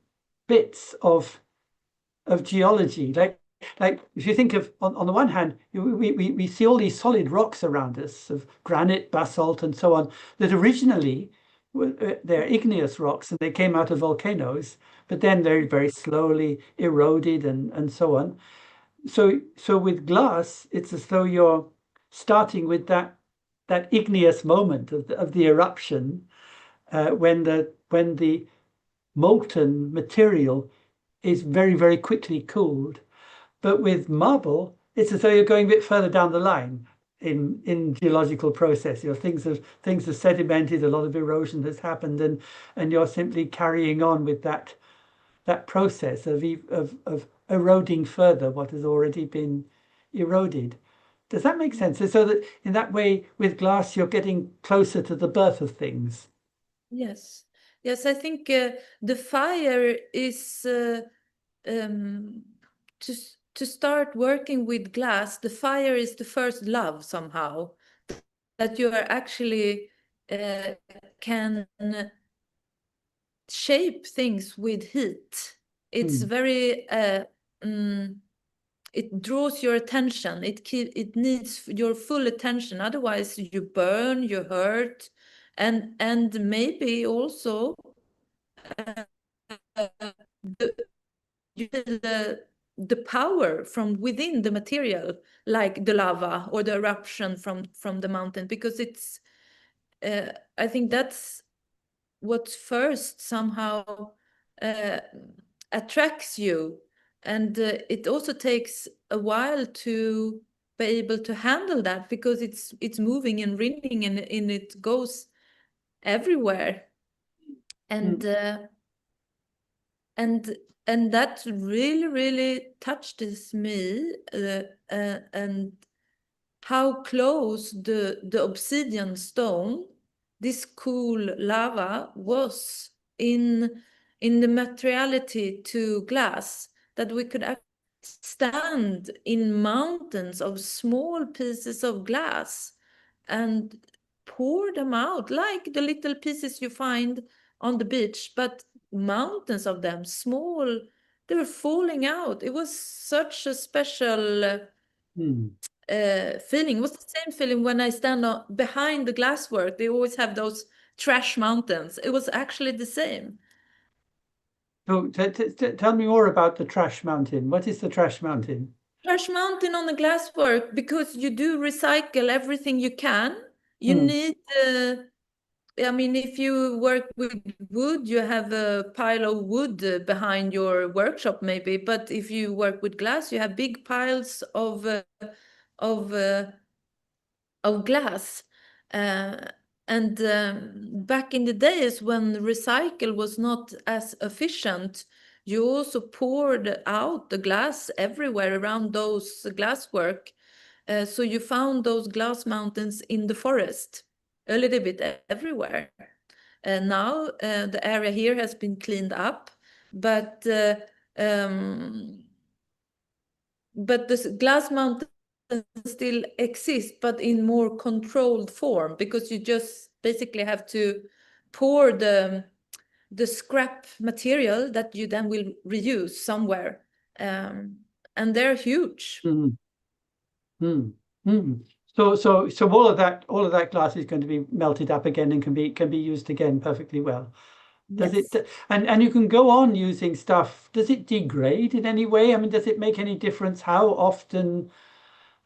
bits of geology. Like if you think of, on the one hand, we see all these solid rocks around us of granite, basalt, and so on, that originally they're igneous rocks and they came out of volcanoes, but then they're very slowly eroded and so on. So with glass, it's as though you're starting with that igneous moment of the eruption, when the molten material is very, very quickly cooled. But with marble, it's as though you're going a bit further down the line in geological process. Things have sedimented, a lot of erosion has happened, and you're simply carrying on with that process of eroding further what has already been eroded. Does that make sense? So that in that way, with glass, you're getting closer to the birth of things. Yes, yes. I think the fire is to start working with glass. The fire is the first love somehow, that you are actually can shape things with heat. It's very it draws your attention. It needs your full attention. Otherwise, you burn, you hurt, and maybe also the power from within the material, like the lava or the eruption from the mountain, because it's I think that's what first somehow attracts you, and it also takes a while to be able to handle that, because it's moving and ringing, and it goes everywhere, and that really touches me, and how close the obsidian stone, this cool lava, was in the materiality to glass, that we could actually stand in mountains of small pieces of glass and pour them out like the little pieces you find on the beach, but mountains of them, small, they were falling out. It was such a special feeling. It was the same feeling when I stand behind the glasswork. They always have those trash mountains. It was actually the same. So tell me more about the trash mountain. What is the trash mountain? Trash mountain on the glasswork, because you do recycle everything you can. You need, I mean, if you work with wood, you have a pile of wood behind your workshop maybe, but if you work with glass, you have big piles of glass. And back in the days when recycle was not as efficient, you also poured out the glass everywhere around those glasswork. So you found those glass mountains in the forest, a little bit everywhere. Now the area here has been cleaned up, but the glass mountains still exist, but in more controlled form, because you just basically have to pour the scrap material that you then will reuse somewhere, and they're huge. So all of that glass is going to be melted up again and can be used again perfectly well. Does it? And you can go on using stuff. Does it degrade in any way? I mean, does it make any difference how often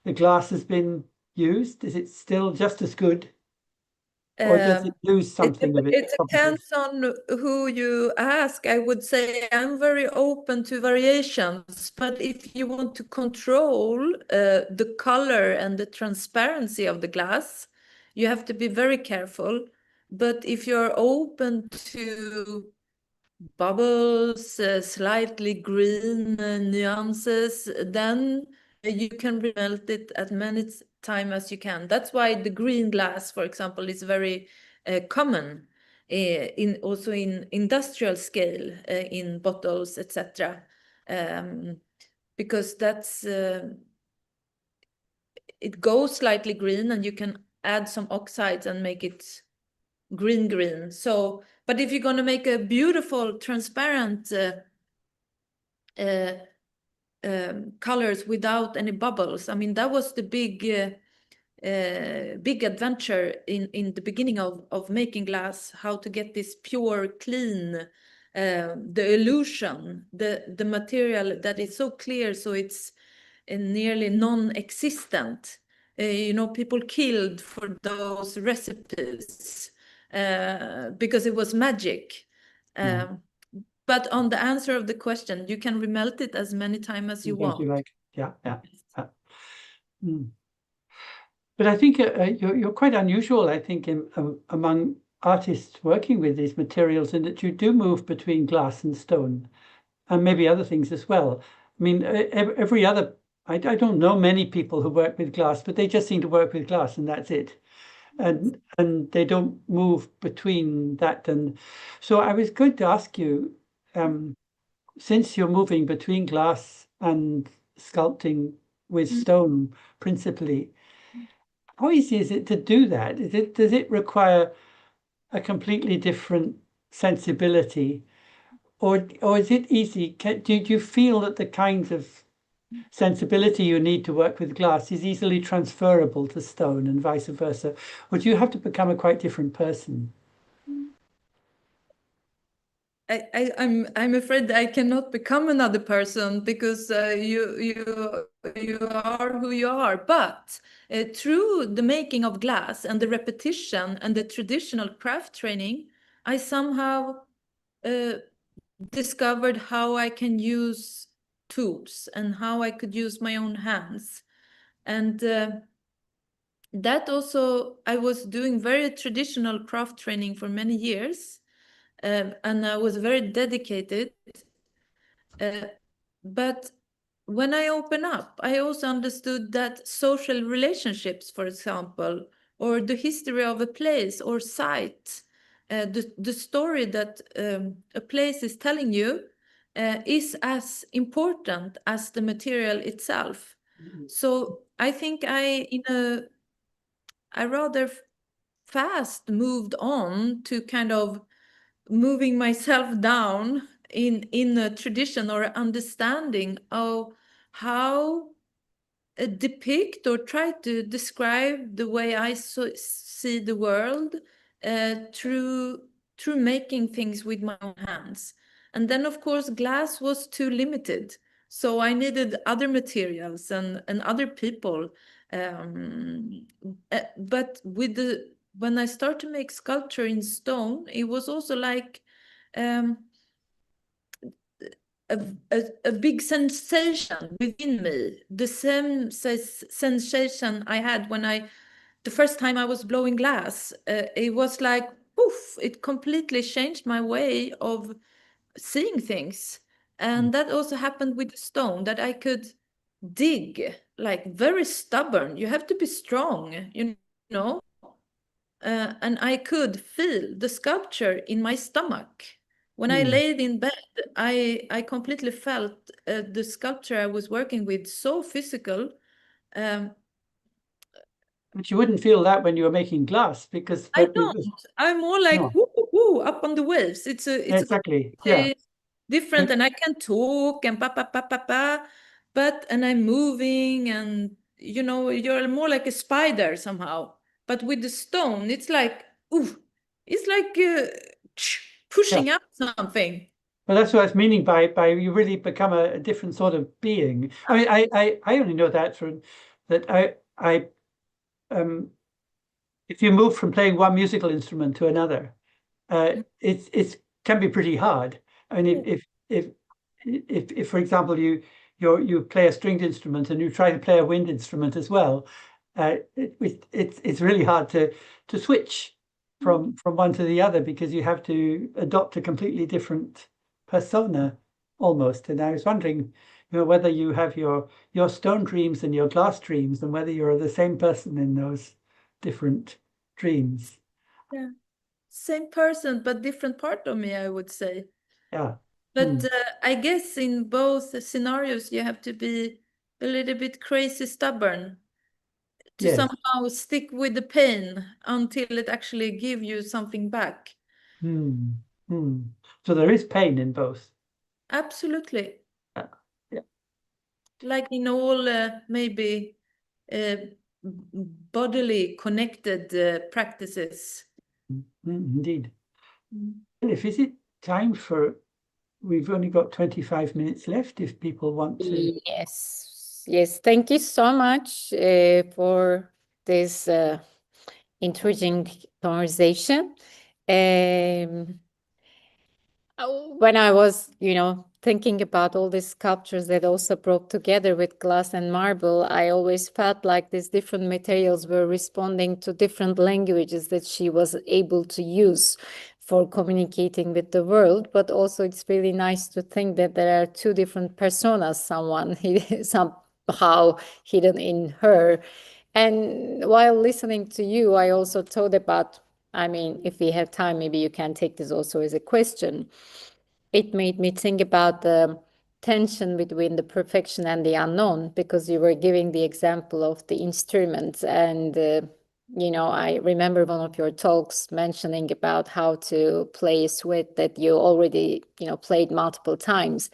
the glass has been used? Is it still just as good, or does it lose something of it? It depends on who you ask. I would say I'm very open to variations, but if you want to control the color and the transparency of the glass, you have to be very careful. But if you're open to bubbles, slightly green nuances, then you can remelt it as many times as you can. That's why the green glass, for example, is very common also in industrial scale, in bottles, etc. Because that's it goes slightly green, and you can add some oxides and make it green. So, but if you're going to make a beautiful transparent colors without any bubbles, I mean, that was the big adventure in the beginning of making glass, how to get this pure, clean, the illusion, the material that is so clear, so it's nearly non-existent. People killed for those recipes because it was magic. But on the answer of the question, you can remelt it as many times as you want. You like, yeah. But I think you're quite unusual, I think, among artists working with these materials, in that you do move between glass and stone, and maybe other things as well. I mean, every other, I don't know many people who work with glass, but they just seem to work with glass and that's it. And they don't move between that. And so I was going to ask you, since you're moving between glass and sculpting with stone principally, how easy is it to do that? Does it require a completely different sensibility, or is it easy? Do you feel that the kinds of sensibility you need to work with glass is easily transferable to stone and vice versa, or do you have to become a quite different person? I'm afraid I cannot become another person, because you are who you are. But through the making of glass and the repetition and the traditional craft training, I somehow discovered how I can use tools and how I could use my own hands. And that also, I was doing very traditional craft training for many years. And I was very dedicated. But when I open up, I also understood that social relationships, for example, or the history of a place or site, the story that a place is telling you is as important as the material itself. So I think I rather fast moved on to kind of moving myself down in a tradition or understanding of how depict or try to describe the way I see the world through making things with my own hands. And then, of course, glass was too limited. So I needed other materials and other people. But when I started to make sculpture in stone, it was also like a big sensation within me. The same sensation I had when the first time I was blowing glass. It was like, poof, it completely changed my way of seeing things. And that also happened with the stone, that I could dig, like very stubborn. You have to be strong, you know. And I could feel the sculpture in my stomach. When I laid in bed, I completely felt the sculpture I was working with so physical. But you wouldn't feel that when you were making glass, because I don't. I'm more like woo, woo, up on the waves. It's exactly different, and I can talk and and I'm moving, and you're more like a spider somehow. But with the stone, it's like, ooh, it's like pushing out something. Well, that's what I was meaning by you really become a different sort of being. I mean, I only know that from that I if you move from playing one musical instrument to another, it can be pretty hard. I mean, if for example you play a stringed instrument and you try to play a wind instrument as well, it's really hard to switch from one to the other, because you have to adopt a completely different persona almost. And I was wondering, whether you have your stone dreams and your glass dreams, and whether you're the same person in those different dreams. Yeah, same person, but different part of me, I would say. Yeah. But I guess in both scenarios, you have to be a little bit crazy stubborn to somehow stick with the pain until it actually gives you something back. So there is pain in both. Absolutely. Yeah. Like in all maybe bodily connected practices. Indeed. Elif, is it time for, we've only got 25 minutes left if people want to. Yes, thank you so much for this intriguing conversation. When I was, thinking about all these sculptures that Åsa brought together with glass and marble, I always felt like these different materials were responding to different languages that she was able to use for communicating with the world. But also it's really nice to think that there are two different personas, somehow hidden in her. And while listening to you, I also thought about, if we have time, maybe you can take this also as a question. It made me think about the tension between the perfection and the unknown, because you were giving the example of the instruments. And, I remember one of your talks mentioning about how to play a suite that you already, played multiple times.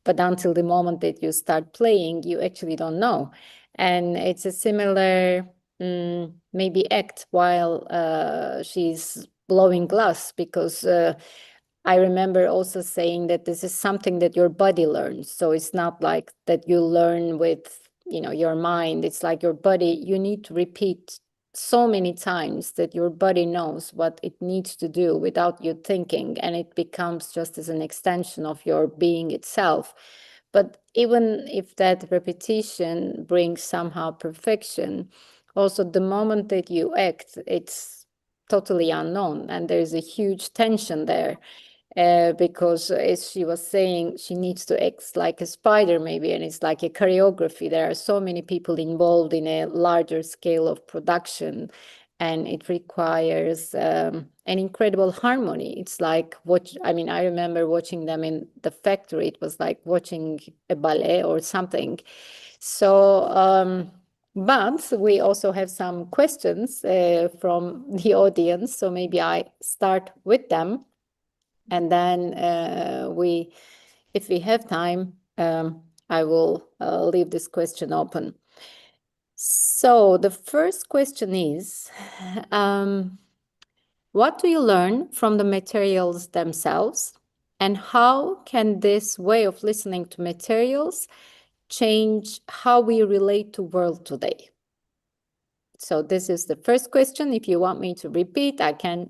But until the moment that you start playing, you actually don't know. And it's a similar maybe act while she's blowing glass, because I remember also saying that this is something that your body learns. So it's not like that you learn with, your mind. It's like your body, you need to repeat so many times that your body knows what it needs to do without you thinking, and it becomes just as an extension of your being itself. But even if that repetition brings somehow perfection, also the moment that you act, it's totally unknown, and there's a huge tension there. Because as she was saying, she needs to act like a spider maybe, and it's like a choreography. There are so many people involved in a larger scale of production, and it requires an incredible harmony. It's like I remember watching them in the factory. It was like watching a ballet or something. So but we also have some questions from the audience, so maybe I start with them. And then if we have time, I will leave this question open. So the first question is, what do you learn from the materials themselves? And how can this way of listening to materials change how we relate to world today? So this is the first question. If you want me to repeat, I can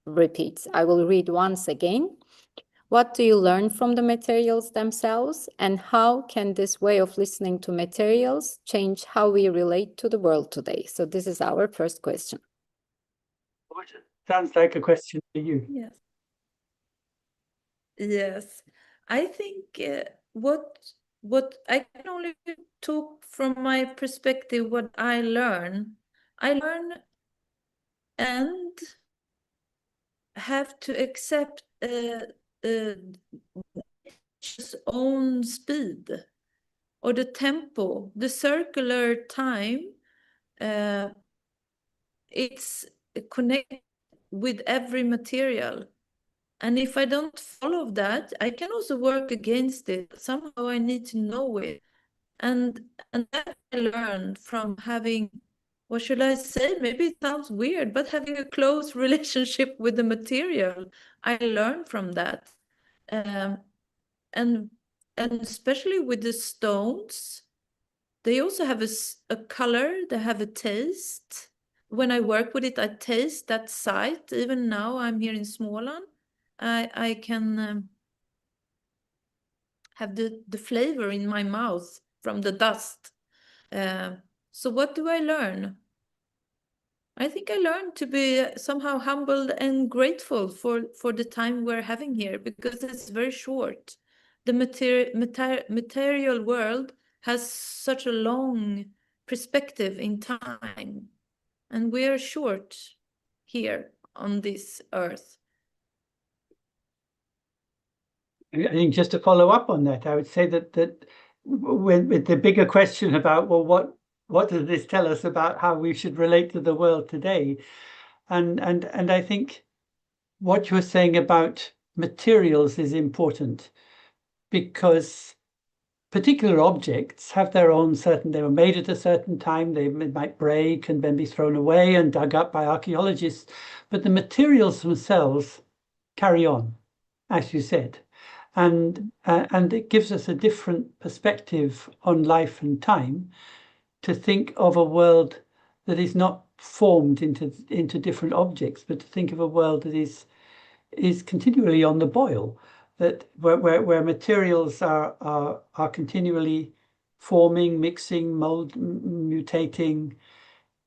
repeat. I will read once again. What do you learn from the materials themselves? And how can this way of listening to materials change how we relate to the world today? So this is our first question. Sounds like a question for you. Yes. Yes. I think what I can only talk from my perspective, what I learn and have to accept its own speed or the tempo, the circular time. It's connected with every material. And if I don't follow that, I can also work against it. Somehow I need to know it. And that I learned from having, what should I say? Maybe it sounds weird, but having a close relationship with the material, I learned from that. And especially with the stones, they also have a color, they have a taste. When I work with it, I taste that site. Even now I'm here in Småland, I can have the flavor in my mouth from the dust. So what do I learn? I think I learned to be somehow humbled and grateful for the time we're having here, because it's very short. The material world has such a long perspective in time, and we are short here on this earth. I think just to follow up on that, I would say that when with the bigger question about, well, what does this tell us about how we should relate to the world today? And I think what you're saying about materials is important, because particular objects have their own they were made at a certain time, they might break and then be thrown away and dug up by archaeologists, but the materials themselves carry on, as you said. And it gives us a different perspective on life and time, to think of a world that is not formed into different objects, but to think of a world that is is continually on the boil, that where materials are continually forming, mixing, mutating.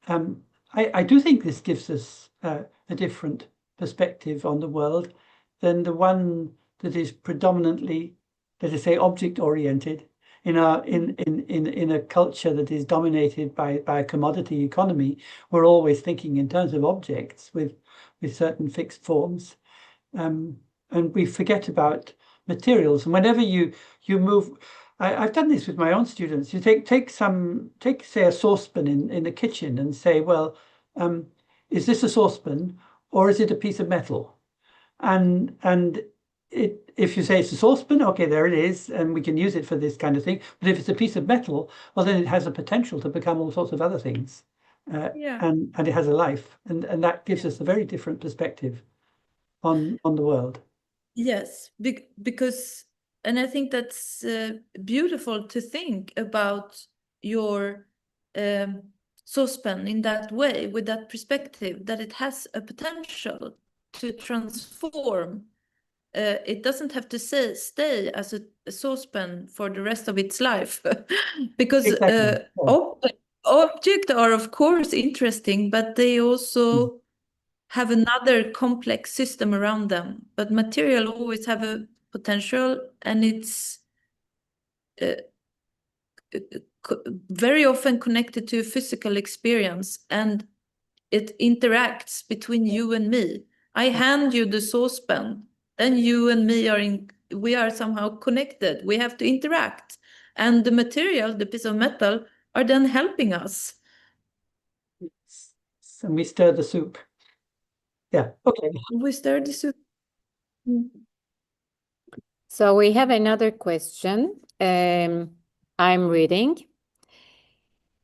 I do think this gives us a different perspective on the world than the one that is predominantly, let us say, object-oriented. In a culture that is dominated by a commodity economy, we're always thinking in terms of objects with certain fixed forms, and we forget about materials. And whenever you move, I've done this with my own students. You take say a saucepan in the kitchen and say, well, is this a saucepan or is it a piece of metal? And if you say it's a saucepan, okay, there it is, and we can use it for this kind of thing. But if it's a piece of metal, well, then it has a potential to become all sorts of other things, and it has a life, and that gives us a very different perspective on the world. Yes, because, and I think that's beautiful to think about your saucepan in that way, with that perspective, that it has a potential to transform. It doesn't have to stay as a saucepan for the rest of its life, because Exactly. objects are of course interesting, but they also have another complex system around them. But material always have a potential, and it's very often connected to a physical experience, and it interacts between you and me. I hand you the saucepan, then you and me we are somehow connected. We have to interact, and the material, the piece of metal, are then helping us. And we stir the soup. Yeah. Okay. We stir the soup. So we have another question. I'm reading.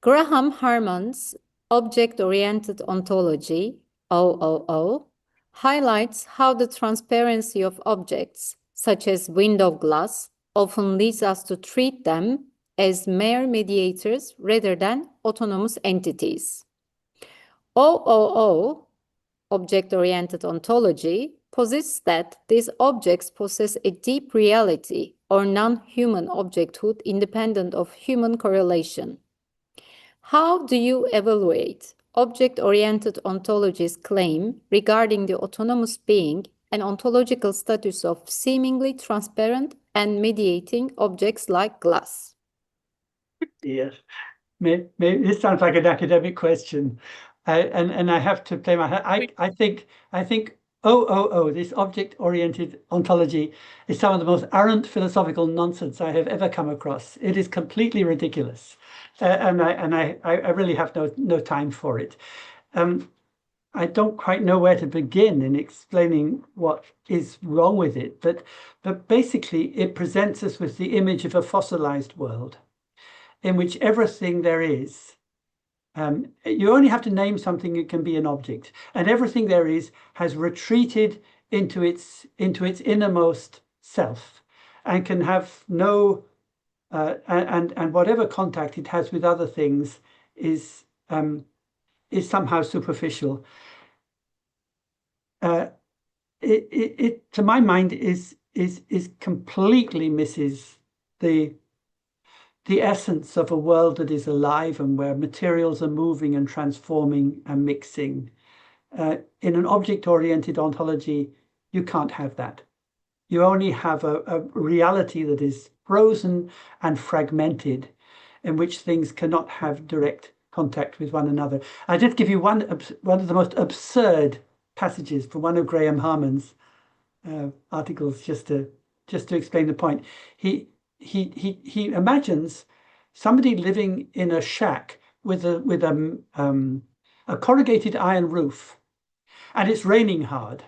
Graham Harman's object-oriented ontology, OOO, highlights how the transparency of objects, such as window glass, often leads us to treat them as mere mediators rather than autonomous entities. OOO, object-oriented ontology, posits that these objects possess a deep reality or non-human objecthood independent of human correlation. How do you evaluate object-oriented ontology's claim regarding the autonomous being and ontological status of seemingly transparent and mediating objects like glass? Yes, maybe this sounds like an academic question, and I have to play my hand. I think OOO, this object-oriented ontology, is some of the most arrant philosophical nonsense I have ever come across. It is completely ridiculous, and I really have no time for it. I don't quite know where to begin in explaining what is wrong with it, but basically it presents us with the image of a fossilized world in which everything there is, you only have to name something, it can be an object, and everything there is has retreated into its innermost self and can have no and whatever contact it has with other things is somehow superficial. It to my mind is completely misses the essence of a world that is alive and where materials are moving and transforming and mixing. In an object-oriented ontology, you can't have that. You only have a reality that is frozen and fragmented, in which things cannot have direct contact with one another. I just give you one of the most absurd passages from one of Graham Harman's articles, just to explain the point. He imagines somebody living in a shack with a corrugated iron roof, and it's raining hard.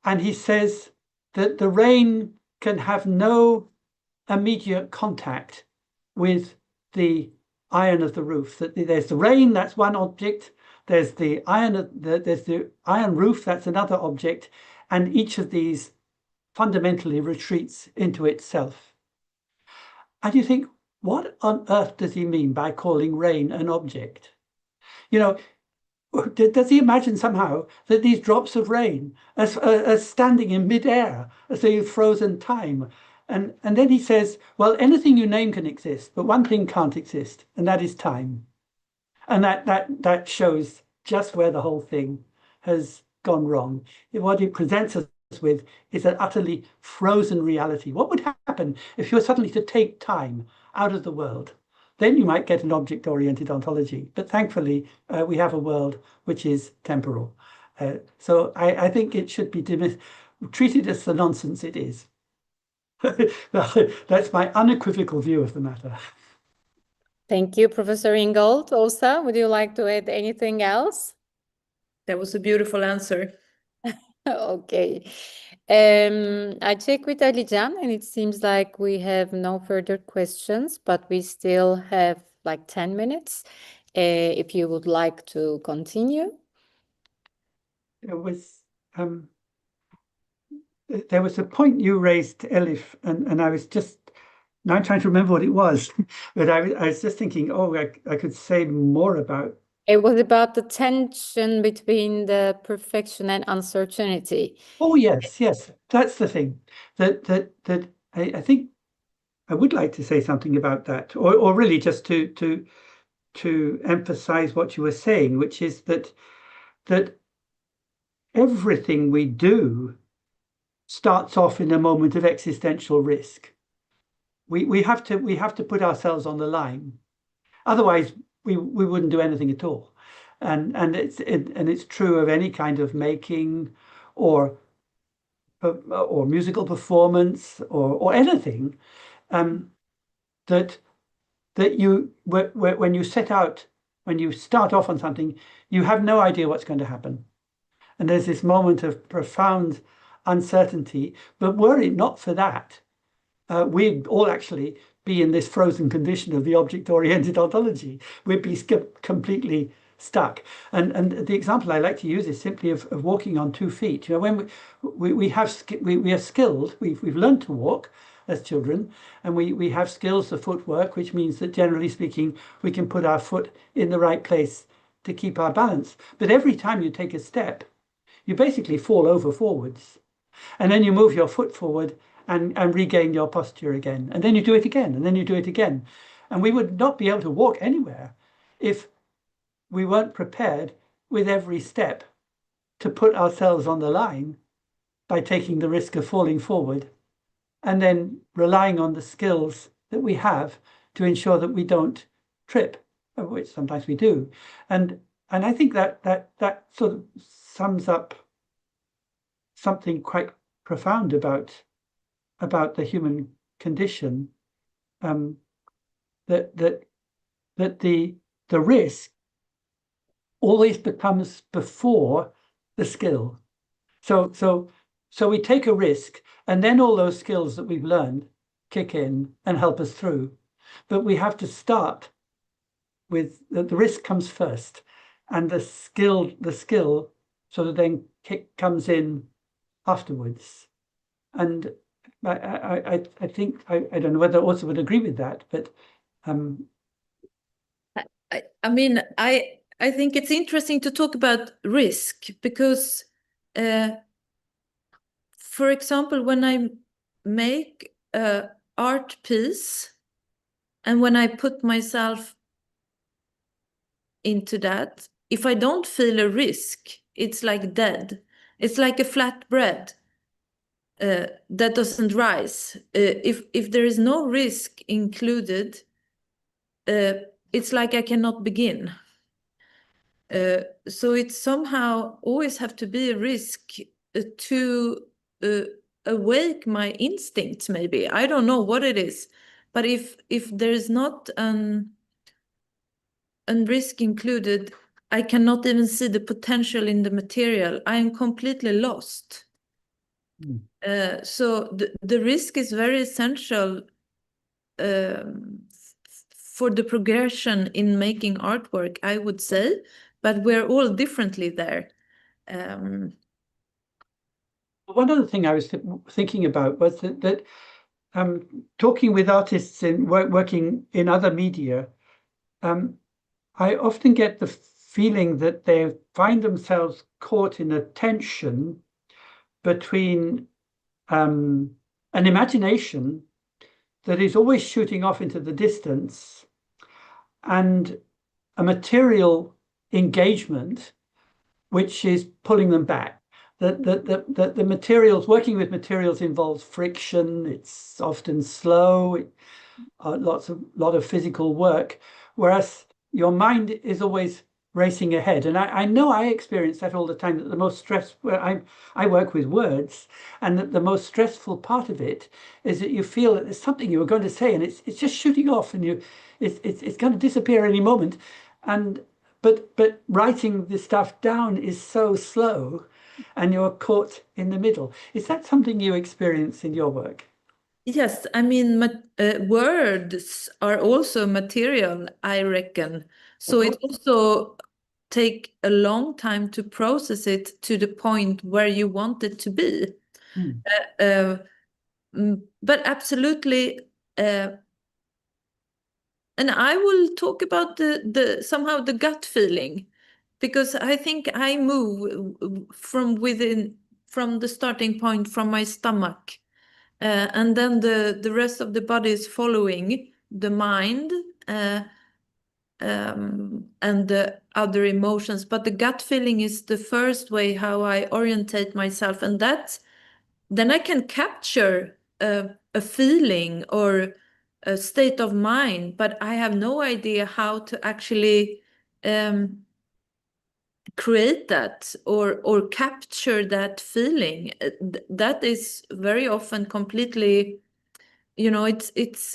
And he says that the rain can have no immediate contact with the iron of the roof. That there's the rain, that's one object. There's the iron roof, that's another object, and each of these fundamentally retreats into itself. And you think, what on earth does he mean by calling rain an object? You know, does he imagine somehow that these drops of rain are standing in midair as though you've frozen time? And then he says, well, anything you name can exist, but one thing can't exist, and that is time. And that shows just where the whole thing has gone wrong. What it presents us with is an utterly frozen reality. What would happen if you were suddenly to take time out of the world? Then you might get an object-oriented ontology. But thankfully, we have a world which is temporal. So I think it should be treated as the nonsense it is. That's my unequivocal view of the matter. Thank you, Professor Ingold. Åsa, would you like to add anything else? That was a beautiful answer. Okay. I check with Alican, and it seems like we have no further questions, but we still have like 10 minutes. If you would like to continue. There was a point you raised, Elif, and I was just now trying to remember what it was, but I was just thinking, oh, I could say more about. It was about the tension between the perfection and uncertainty. Oh yes, that's the thing. That I think I would like to say something about that, or really just to emphasize what you were saying, which is that everything we do starts off in a moment of existential risk. We have to put ourselves on the line, otherwise we wouldn't do anything at all. And it's true of any kind of making or musical performance or anything, that you when you set out, when you start off on something, you have no idea what's going to happen, and there's this moment of profound uncertainty. But were it not for that, we'd all actually be in this frozen condition of the object-oriented ontology. We'd be completely stuck. And the example I like to use is simply of walking on 2 feet. You know, when we are skilled, we've learned to walk as children, and we have skills of footwork, which means that generally speaking, we can put our foot in the right place to keep our balance. But every time you take a step, you basically fall over forwards, and then you move your foot forward and regain your posture again. And then you do it again, and then you do it again. And we would not be able to walk anywhere if we weren't prepared with every step to put ourselves on the line by taking the risk of falling forward, and then relying on the skills that we have to ensure that we don't trip, which sometimes we do. And I think that sort of sums up something quite profound about the human condition, that the risk always becomes before the skill. So we take a risk, and then all those skills that we've learned kick in and help us through. But we have to start with the risk comes first, and the skill sort of then comes in afterwards. And I think I don't know whether Åsa would agree with that, but I mean, I think it's interesting to talk about risk because, for example, when I make an art piece and when I put myself into that, if I don't feel a risk, it's like dead. It's like a flat bread that doesn't rise. If there is no risk included, it's like I cannot begin. So it somehow always have to be a risk to awake my instincts, maybe. I don't know what it is. But if there is not a risk included, I cannot even see the potential in the material. I am completely lost. So the risk is very essential for the progression in making artwork, I would say, but we're all differently there. One other thing I was thinking about was that talking with artists and working in other media, I often get the feeling that they find themselves caught in a tension between an imagination that is always shooting off into the distance and a material engagement which is pulling them back. The materials, working with materials involves friction, it's often slow, lot of physical work, whereas your mind is always racing ahead. And I know I experience that all the time, that the most stressful, I work with words, and that the most stressful part of it is that you feel that there's something you were going to say and it's just shooting off, and it's going to disappear any moment. But writing this stuff down is so slow, and you're caught in the middle. Is that something you experience in your work? Yes, I mean, words are also material, I reckon. So it also take a long time to process it to the point where you want it to be. But absolutely, and I will talk about somehow the gut feeling, because I think I move from within, from the starting point, from my stomach. And then the rest of the body is following the mind and the other emotions. But the gut feeling is the first way how I orientate myself. And then I can capture a feeling or a state of mind, but I have no idea how to actually create that or capture that feeling. That is very often completely, it's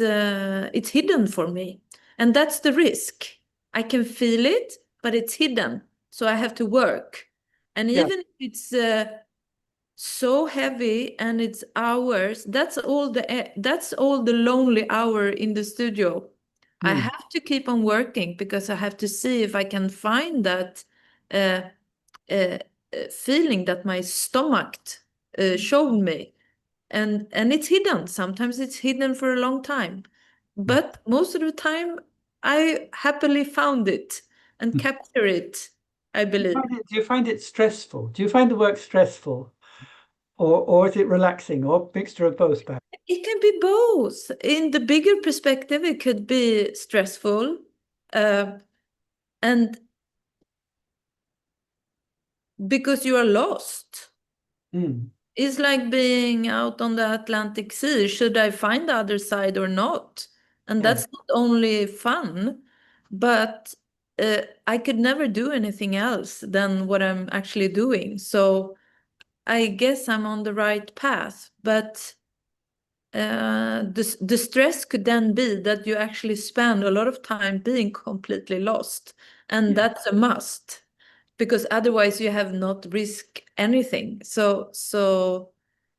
hidden for me, and that's the risk. I can feel it, but it's hidden, so I have to work. And even if it's so heavy and it's hours, that's all the lonely hour in the studio. I have to keep on working, because I have to see if I can find that feeling that my stomach showed me, and it's hidden. Sometimes it's hidden for a long time, but most of the time I happily found it and capture it, I believe. Do you find it stressful? Do you find the work stressful, or is it relaxing, or a mixture of both? Perhaps? It can be both. In the bigger perspective, it could be stressful, and because you are lost. It's like being out on the Atlantic Sea. Should I find the other side or not? And that's not only fun, but I could never do anything else than what I'm actually doing. So I guess I'm on the right path. But the stress could then be that you actually spend a lot of time being completely lost. And that's a must, because otherwise you have not risked anything. So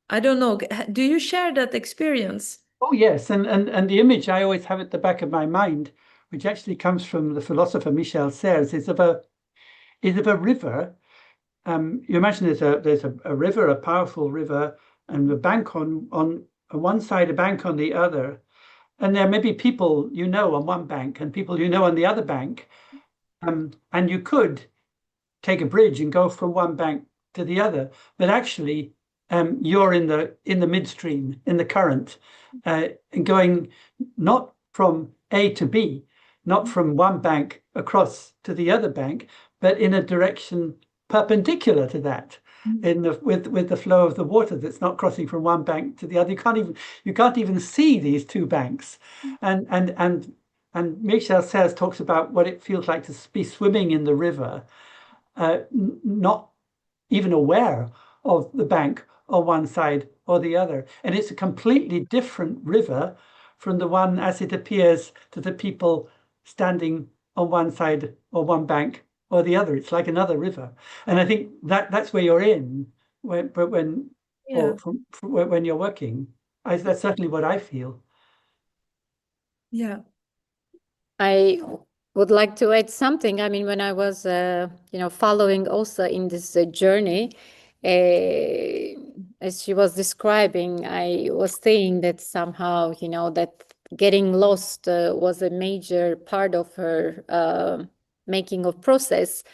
I don't know. Do you share that experience? Oh yes, and the image I always have at the back of my mind, which actually comes from the philosopher Michel Serres, is of a river. You imagine there's a river, a powerful river, and a bank on one side, a bank on the other, and there may be people on one bank and people on the other bank, and you could take a bridge and go from one bank to the other, but actually you're in the midstream, in the current, and going not from A to B, not from one bank across to the other bank, but in a direction perpendicular to that, with the flow of the water that's not crossing from one bank to the other. You can't even see these two banks, and Michel Serres talks about what it feels like to be swimming in the river, not even aware of the bank on one side or the other. And it's a completely different river from the one as it appears to the people standing on one side or one bank or the other. It's like another river. And I think that's where you're in when you're working. That's certainly what I feel. Yeah. I would like to add something. I mean, when I was, following Åsa in this journey, as she was describing, I was saying that somehow, that getting lost was a major part of her making of process.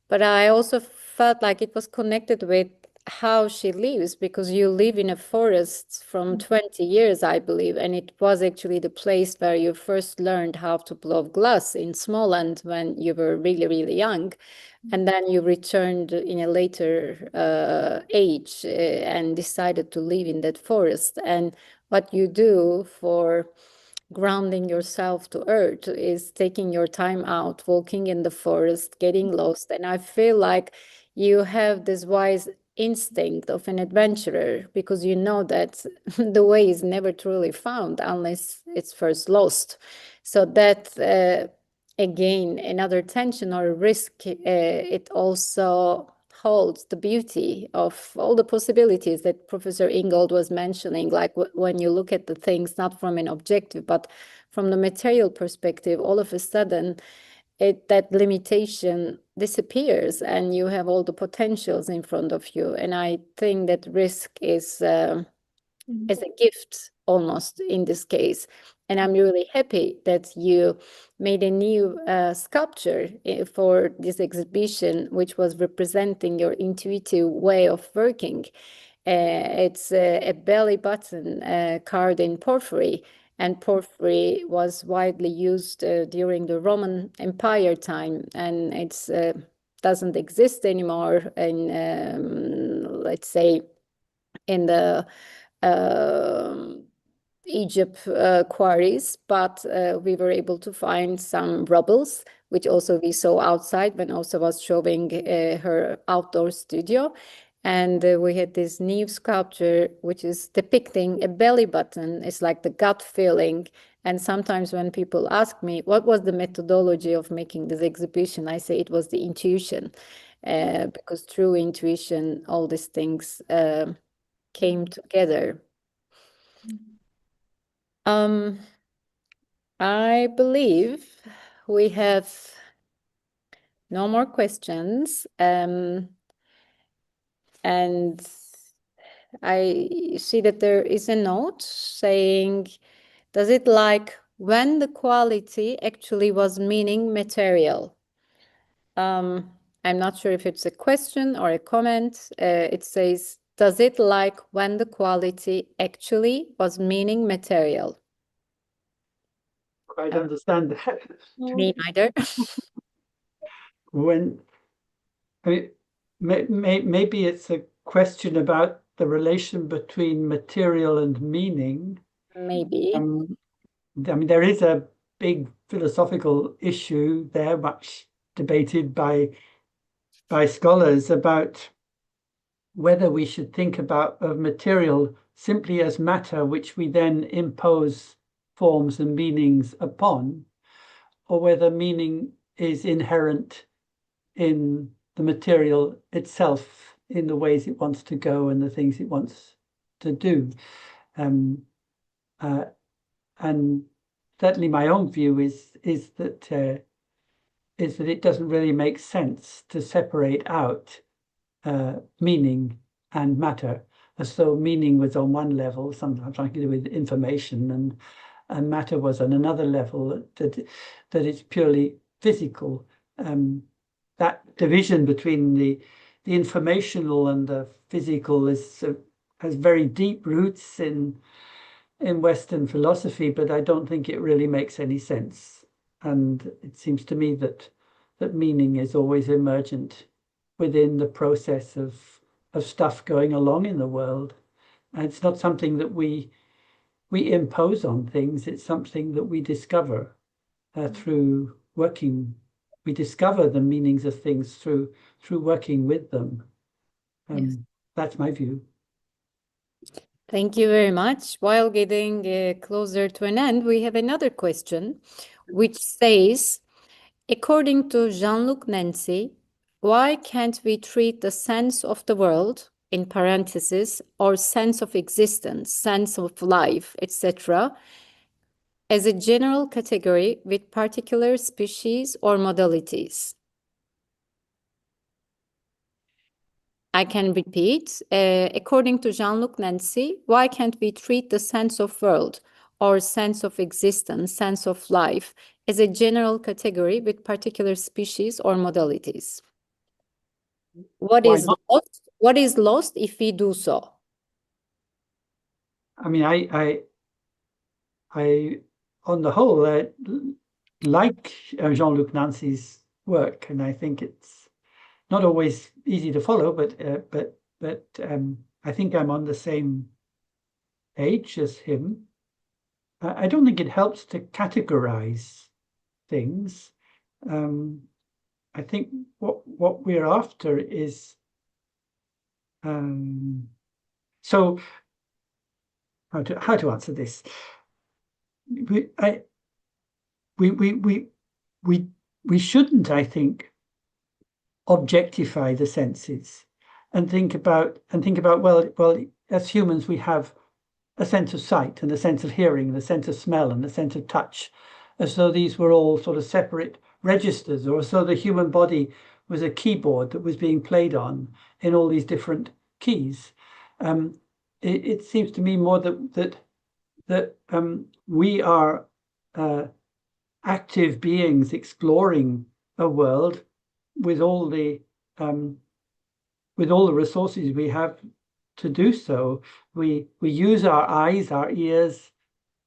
But I also felt like it was connected with how she lives, because you live in a forest from 20 years, I believe, and it was actually the place where you first learned how to blow glass in Småland when you were really, really young. And then you returned in a later age and decided to live in that forest. And what you do for grounding yourself to earth is taking your time out, walking in the forest, getting lost. And I feel like you have this wise instinct of an adventurer, because you know that the way is never truly found unless it's first lost. So that again, another tension or risk, it also holds the beauty of all the possibilities that Professor Ingold was mentioning, like when you look at the things not from an objective but from the material perspective, all of a sudden that limitation disappears and you have all the potentials in front of you. And I think that risk is a gift almost in this case. And I'm really happy that you made a new sculpture for this exhibition, which was representing your intuitive way of working. It's a belly button carved in porphyry, and porphyry was widely used during the Roman Empire time, and it's doesn't exist anymore in, let's say, in the Egypt quarries, but we were able to find some rubbles, which also we saw outside when Åsa was showing her outdoor studio. And we had this new sculpture, which is depicting a belly button. It's like the gut feeling. And sometimes when people ask me, what was the methodology of making this exhibition? I say it was the intuition, because through intuition, all these things came together. I believe we have no more questions. And I see that there is a note saying, does it like when the quality actually was meaning material? I'm not sure if it's a question or a comment. It says, does it like when the quality actually was meaning material? Quite understand that. Me neither. When, I mean, maybe it's a question about the relation between material and meaning. Maybe. I mean, there is a big philosophical issue there, much debated by scholars, about whether we should think of material simply as matter, which we then impose forms and meanings upon, or whether meaning is inherent in the material itself, in the ways it wants to go and the things it wants to do. And certainly my own view is that it doesn't really make sense to separate out meaning and matter, as though meaning was on one level, sometimes trying to do with information, and matter was on another level, that it's purely physical. That division between the informational and the physical has very deep roots in Western philosophy, but I don't think it really makes any sense. And it seems to me that meaning is always emergent within the process of stuff going along in the world. And it's not something that we impose on things. It's something that we discover through working. We discover the meanings of things through working with them. Yes. That's my view. Thank you very much. While getting closer to an end, we have another question, which says, according to Jean-Luc Nancy, why can't we treat the sense of the world, in parentheses, or sense of existence, sense of life, etc., as a general category with particular species or modalities? I can repeat. According to Jean-Luc Nancy, why can't we treat the sense of world, or sense of existence, sense of life, as a general category with particular species or modalities? What Why is not? lost? What is lost if we do so? I mean, I on the whole, like Jean-Luc Nancy's work, and I think it's not always easy to follow, but I think I'm on the same page as him. I don't think it helps to categorize things. I think what we're after is so how to answer this. We shouldn't, I think, objectify the senses and think about well, as humans we have a sense of sight and a sense of hearing and a sense of smell and a sense of touch, as though these were all sort of separate registers, or as though the human body was a keyboard that was being played on in all these different keys. It seems to me more that we are active beings exploring a world with all the resources we have to do so. We use our eyes, our ears,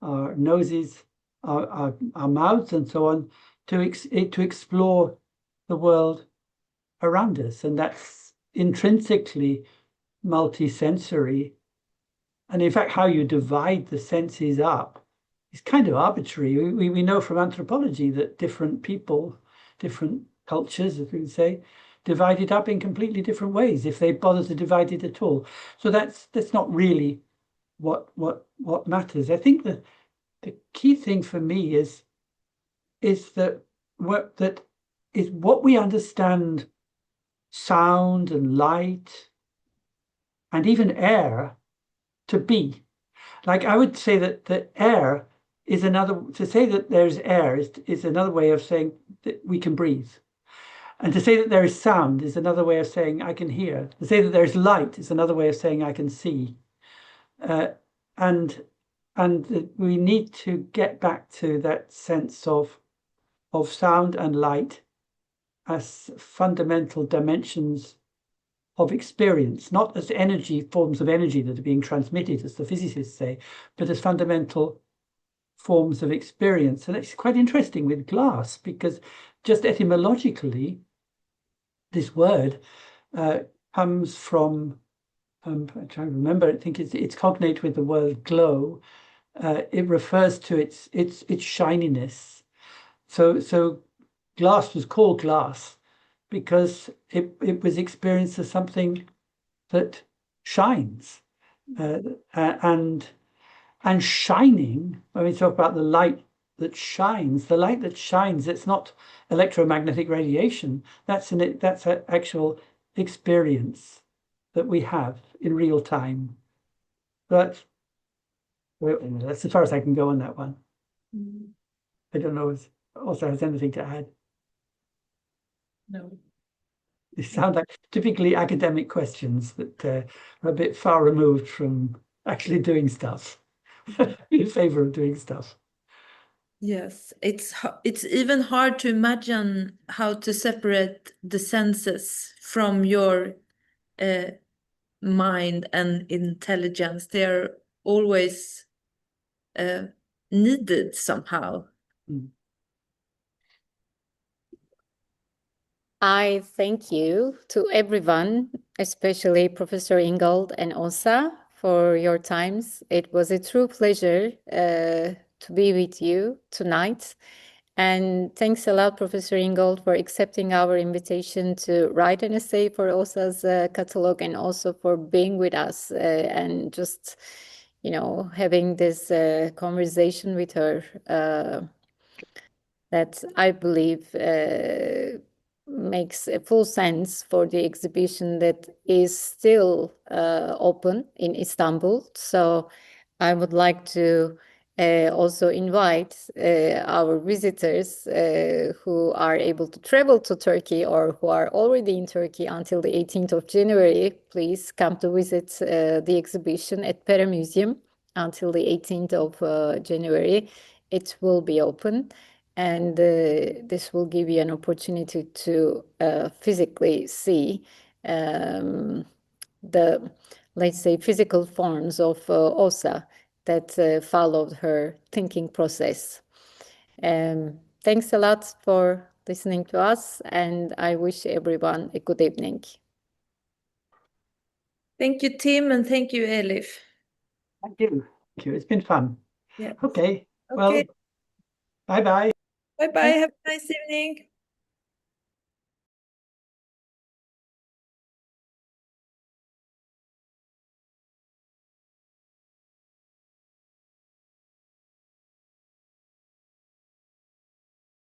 our noses, our mouths, and so on to explore the world around us, and that's intrinsically multisensory. And in fact, how you divide the senses up is kind of arbitrary. We know from anthropology that different people, different cultures, as we would say, divide it up in completely different ways, if they bother to divide it at all. So that's not really what matters. I think the key thing for me is that what we understand sound and light and even air to be. Like, I would say that air is to say that there's air is another way of saying that we can breathe. And to say that there is sound is another way of saying I can hear. To say that there's light is another way of saying I can see. And we need to get back to that sense of sound and light as fundamental dimensions of experience, not as forms of energy that are being transmitted, as the physicists say, but as fundamental forms of experience. And it's quite interesting with glass, because just etymologically, this word comes from, I'm trying to remember, I think it's cognate with the word glow. It refers to its shininess. So glass was called glass because it was experienced as something that shines. And shining, when we talk about the light that shines, it's not electromagnetic radiation. That's an actual experience that we have in real time. But that's as far as I can go on that one. I don't know if Åsa has anything to add. No. They sound like typically academic questions that are a bit far removed from actually doing stuff, in favor of doing stuff. Yes, it's even hard to imagine how to separate the senses from your mind and intelligence. They're always needed somehow. I thank you to everyone, especially Professor Ingold and Åsa, for your times. It was a true pleasure to be with you tonight. And thanks a lot, Professor Ingold, for accepting our invitation to write an essay for Åsa's catalogue, and also for being with us and just, having this conversation with her that I believe makes a full sense for the exhibition that is still open in Istanbul. So I would like to also invite our visitors who are able to travel to Turkey or who are already in Turkey until the 18th of January, please come to visit the exhibition at Pera Museum until the 18th of January, it will be open. And this will give you an opportunity to physically see the, let's say, physical forms of Åsa that followed her thinking process. Thanks a lot for listening to us, and I wish everyone a good evening. Thank you, Tim, and thank you, Elif. Thank you. Thank you. It's been fun. Yeah. Okay. Okay. Well, bye-bye. Bye-bye. Have a nice evening.